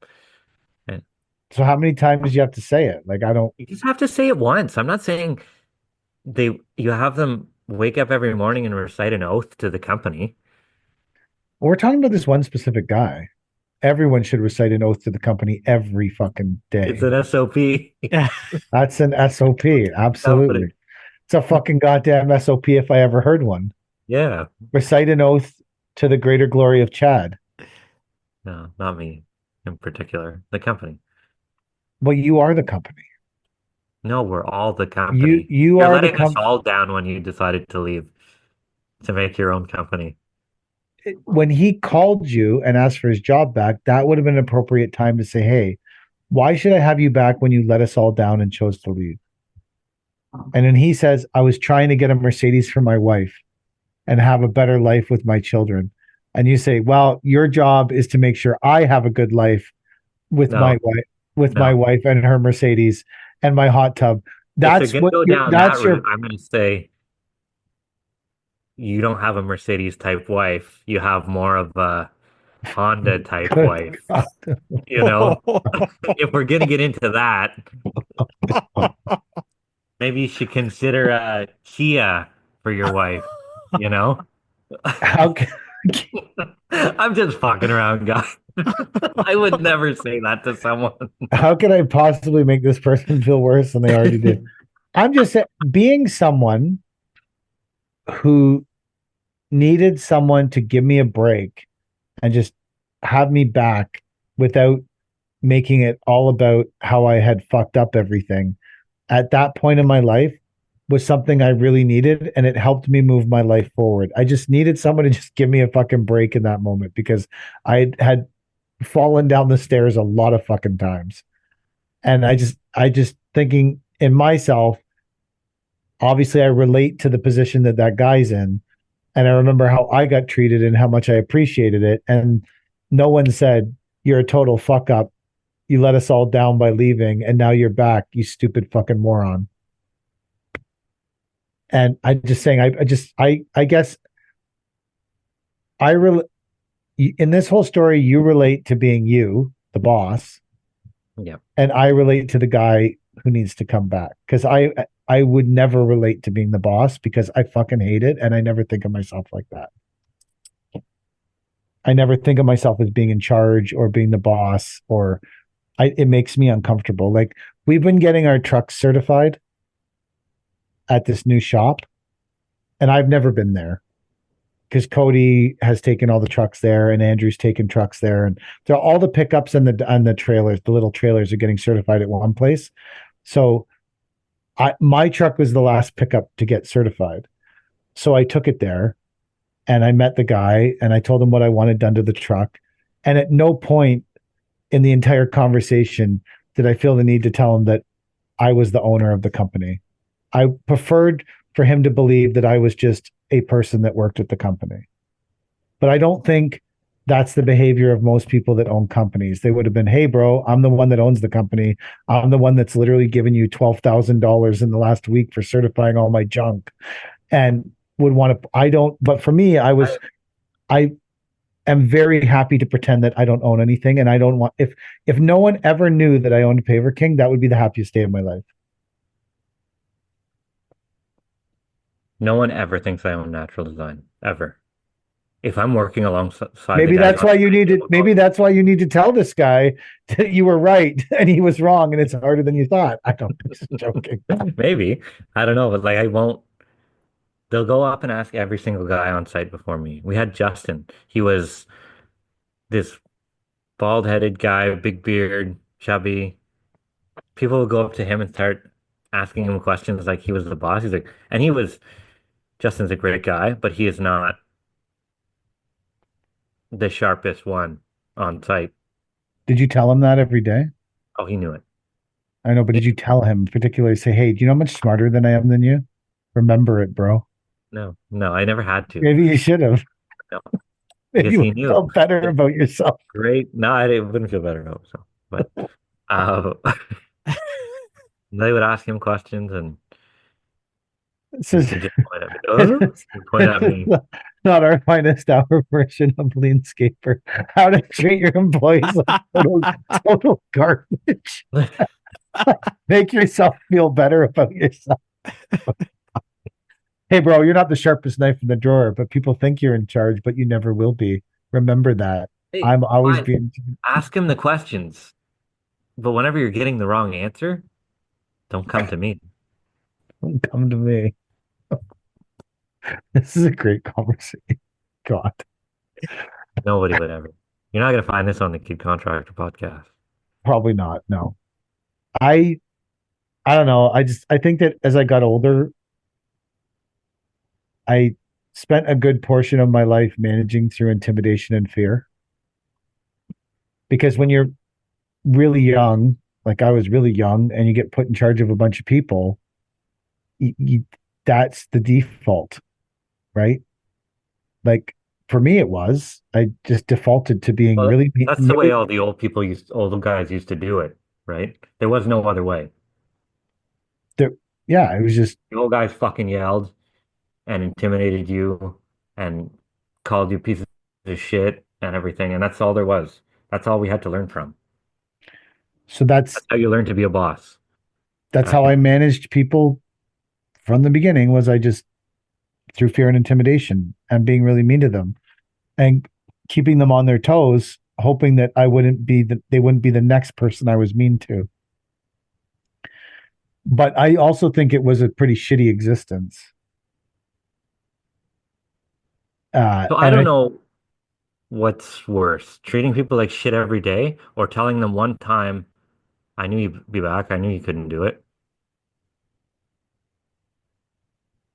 So how many times do you have to say it? You just have to say it once. I'm not saying you have them wake up every morning and recite an oath to the company. We're talking about this one specific guy. Everyone should recite an oath to the company every fucking day. It's an SOP. That's an SOP. Absolutely. It's a fucking goddamn SOP if I ever heard one. Yeah. Recite an oath to the greater glory of Chad. No, not me in particular. The company. Well, you are the company. No, we're all the company. You're are letting us all down when you decided to leave to make your own company. When he called you and asked for his job back, that would have been an appropriate time to say, hey, why should I have you back when you let us all down and chose to leave? And then he says, I was trying to get a Mercedes for my wife and have a better life with my children. And you say, well, your job is to make sure I have a good life with my wife and her Mercedes and my hot tub. That's what that's your. I'm going to say you don't have a Mercedes type wife. You have more of a Honda type wife. You know, if we're going to get into that, maybe you should consider a Kia for your wife. You know, I'm just fucking around, guys. I would never say that to someone. How can I possibly make this person feel worse than they already did? I'm just saying, being someone who needed someone to give me a break and just have me back without making it all about how I had fucked up everything at that point in my life was something I really needed, and it helped me move my life forward. I just needed someone to just give me a fucking break in that moment because I had fallen down the stairs a lot of fucking times. And I just thinking in myself, obviously I relate to the position that guy's in. And I remember how I got treated and how much I appreciated it. And no one said, you're a total fuck up. You let us all down by leaving. And now you're back, you stupid fucking moron. And I'm just saying, I guess in this whole story, you relate to being you, the boss. Yeah. And I relate to the guy who needs to come back. Because I would never relate to being the boss because I fucking hate it. And I never think of myself like that. I never think of myself as being in charge or being the boss, or it makes me uncomfortable. Like, we've been getting our trucks certified at this new shop, and I've never been there because Cody has taken all the trucks there and Andrew's taken trucks there, and all the pickups and the trailers, the little trailers, are getting certified at one place. So my truck was the last pickup to get certified. So I took it there and I met the guy and I told him what I wanted done to the truck. And at no point in the entire conversation did I feel the need to tell him that I was the owner of the company. I preferred for him to believe that I was just a person that worked at the company. But I don't think that's the behavior of most people that own companies. They would have been, hey, bro, I'm the one that owns the company. I'm the one that's literally given you $12,000 in the last week for certifying all my junk. And would want to, I don't, but for me, I am very happy to pretend that I don't own anything. And I don't want, if no one ever knew that I owned Paver King, that would be the happiest day of my life. No one ever thinks I own Natural Design, ever. If I'm working alongside, Maybe that's why you need to. Maybe that's why you need to tell this guy that you were right and he was wrong, and it's harder than you thought. I don't. I'm just joking. Maybe, I don't know, but like I won't. They'll go up and ask every single guy on site before me. We had Justin. He was this bald-headed guy, big beard, chubby. People would go up to him and start asking him questions like he was the boss. He's like, and he was. Justin's a great guy, but he is not the sharpest one on site. Did you tell him that every day? Oh, he knew it. I know, but did you tell him particularly say, hey, do you know how much smarter than I am than you? Remember it, bro. No, I never had to. Maybe you should have. No, Maybe because you he would knew. feel better about yourself. Great. No, I wouldn't feel better about myself. But they would ask him questions and This he is could just point at me. He'd point at me. not our finest hour version of Leanscaper. How to treat your employees like total garbage. Make yourself feel better about yourself. Hey, bro, you're not the sharpest knife in the drawer, but people think you're in charge, but you never will be. Remember that. Hey, I'm always fine. being. Ask him the questions. But whenever you're getting the wrong answer, don't come to me. Don't come to me. This is a great conversation. God. Nobody would ever. You're not going to find this on the Kid Contractor podcast. Probably not. No. I don't know. I think that as I got older, I spent a good portion of my life managing through intimidation and fear. Because when you're really young, like I was really young, and you get put in charge of a bunch of people, that's the default, right? Like for me, it was. I just defaulted to being really. That's the way all the old guys used to do it, right? There was no other way. Yeah, it was just the old guys fucking yelled and intimidated you and called you pieces of shit and everything, and that's all there was. That's all we had to learn from. So that's how you learn to be a boss. That's how I managed people from the beginning. Was I just through fear and intimidation and being really mean to them and keeping them on their toes, hoping that they wouldn't be the next person I was mean to. But I also think it was a pretty shitty existence. So I don't know what's worse, treating people like shit every day or telling them one time, I knew you'd be back. I knew you couldn't do it.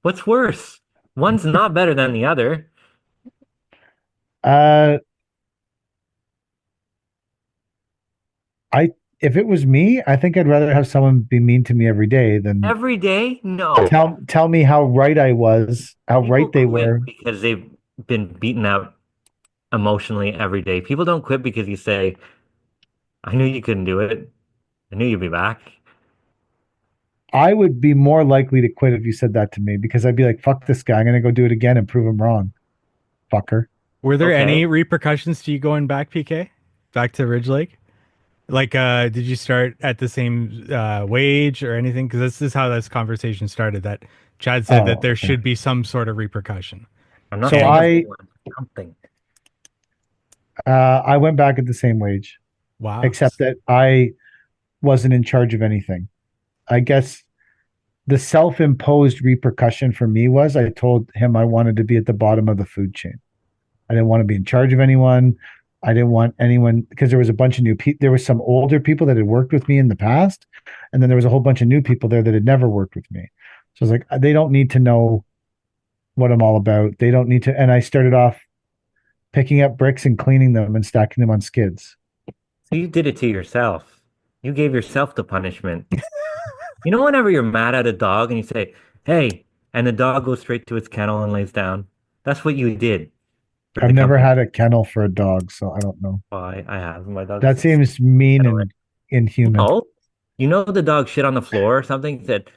What's worse? One's not better than the other. If it was me, I think I'd rather have someone be mean to me every day than every day. No, tell me how right I was, how people right they were, because they've been beaten out emotionally every day. People don't quit because you say, "I knew you couldn't do it. I knew you'd be back." I would be more likely to quit if you said that to me because I'd be like, "Fuck this guy. I'm gonna go do it again and prove him wrong." Fucker. Were there any repercussions to you going back, PK? Back to Ridge Lake? Like, did you start at the same wage or anything? Because this is how this conversation started. That Chad said that there should be some sort of repercussion. I'm not something. I went back at the same wage. Wow. Except that I wasn't in charge of anything. I guess the self-imposed repercussion for me was I told him I wanted to be at the bottom of the food chain. I didn't want to be in charge of anyone. I didn't want anyone because there was a bunch of new people. There was some older people that had worked with me in the past, and then there was a whole bunch of new people there that had never worked with me. So I was like, they don't need to know what I'm all about. They don't need to. And I started off picking up bricks and cleaning them and stacking them on skids. So you did it to yourself. You gave yourself the punishment. You know, whenever you're mad at a dog and you say, "Hey," and the dog goes straight to its kennel and lays down. That's what you did for I've the never company. had a kennel for a dog, so I don't know. Oh, I have. My That dog's seems mean kennel. and inhuman. No, you know the dog shit on the floor or something. Said,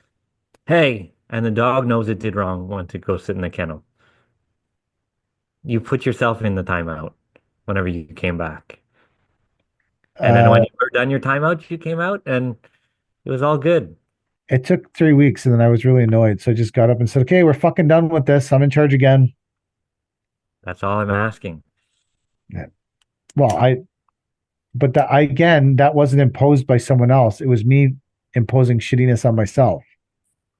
"Hey," and the dog knows it did wrong. Went to go sit in the kennel. You put yourself in the timeout whenever you came back. And then when Uh, you were done your timeout, you came out and it was all good. it took 3 weeks, and then I was really annoyed, so I just got up and said, "Okay, we're fucking done with this. I'm in charge again." That's all I'm asking. Yeah. Well, but that I again, that wasn't imposed by someone else. It was me imposing shittiness on myself.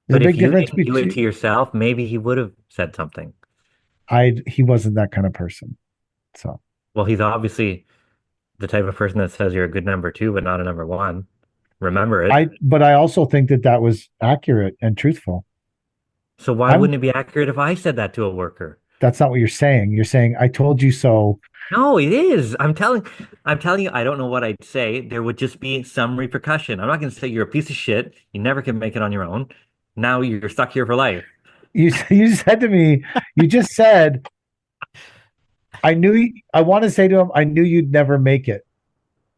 There's a But if big you difference didn't do it between to yourself, maybe he would have said something. he wasn't that kind of person. So Well, he's obviously the type of person that says you're a good number two, but not a number one. Remember it. but I also think that that was accurate and truthful. So why I'm wouldn't it be accurate if I said that to a worker? That's not what you're saying. You're saying I told you so. No, it is. I'm telling you, I don't know what I'd say. There would just be some repercussion. I'm not going to say you're a piece of shit. You never can make it on your own. Now you're stuck here for life. You said to me, you just said, I want to say to him, I knew you'd never make it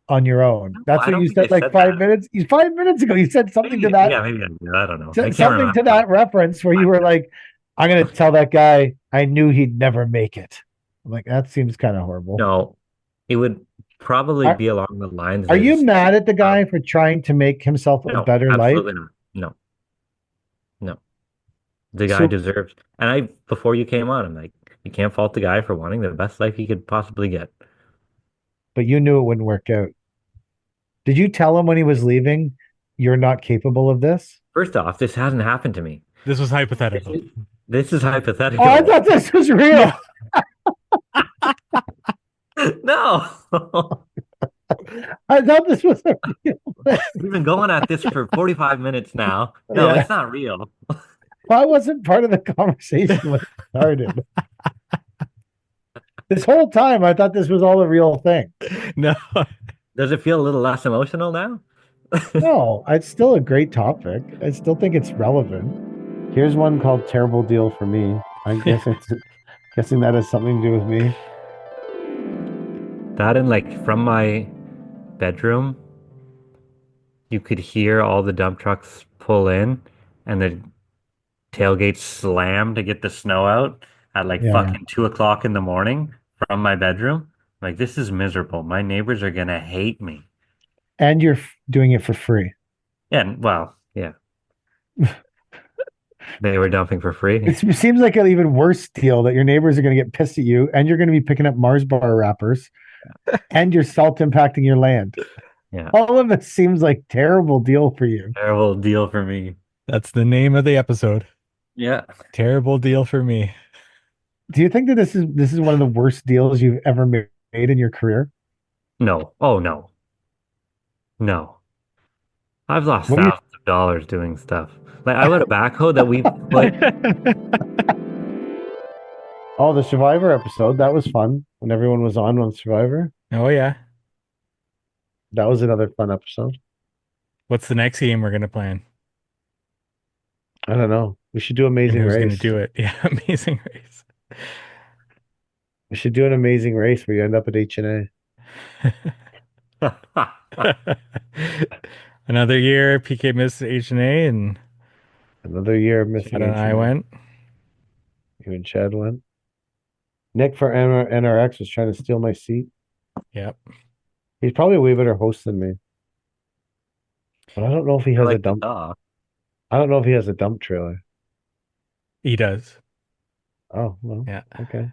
on your own. No, That's I what don't you think I said like said 5 minutes. 5 minutes ago, you said something to Maybe, that, yeah, maybe I did. I don't know. I can't something remember. to that reference where you were like, I'm going to tell that guy I knew he'd never make it. I'm like, that seems kind of horrible. No, it would probably be along the lines Are you is, mad at the guy for trying to make himself a no, better life? absolutely not. No, no. The guy So, deserves, and before you came on, I'm like, you can't fault the guy for wanting the best life he could possibly get. but you knew it wouldn't work out. Did you tell him when he was leaving, you're not capable of this? First off, this hasn't happened to me. This was hypothetical. This is hypothetical. Oh, I thought this was real. No. I thought this was a real thing. We've been going at this for 45 minutes now. No, Yeah. it's not real. I wasn't part of the conversation when it started. This whole time, I thought this was all a real thing. No. Does it feel a little less emotional now? No, it's still a great topic. I still think it's relevant. Here's one called "Terrible Deal for Me." I guess guessing that has something to do with me. That and like from my bedroom, you could hear all the dump trucks pull in and the tailgate slam to get the snow out at like Yeah. fucking 2 o'clock in the morning from my bedroom. Like, this is miserable. My neighbors are gonna hate me. And you're doing it for free. And well, yeah. They were dumping for free. It seems like an even worse deal that your neighbors are going to get pissed at you, and you're going to be picking up Mars bar wrappers, and you're salt impacting your land. Yeah. All of it seems like terrible deal for you. Terrible deal for me. That's the name of the episode. Yeah. Terrible deal for me. Do you think that this is one of the worst deals you've ever made in your career? No. Oh no. No. I've lost What do you- thousands of dollars doing stuff. Like, I would have backhoe that we put. Oh, the Survivor episode. That was fun when everyone was on Survivor. Oh yeah. That was another fun episode. What's the next game we're gonna plan? I don't know. We should do And Amazing who's Race. gonna do it? Yeah, Amazing Race. We should do an Amazing Race where you end up at H&A. Another year, PK missed H&A, and Another year of missing Chad and I H&A. went. You and Chad went. Nick for NRX was trying to steal my seat. Yep. He's probably a way better host than me. But I don't know if he has like a dump. the dog. I don't know if he has a dump trailer. He does. Oh, well. Yeah. Okay.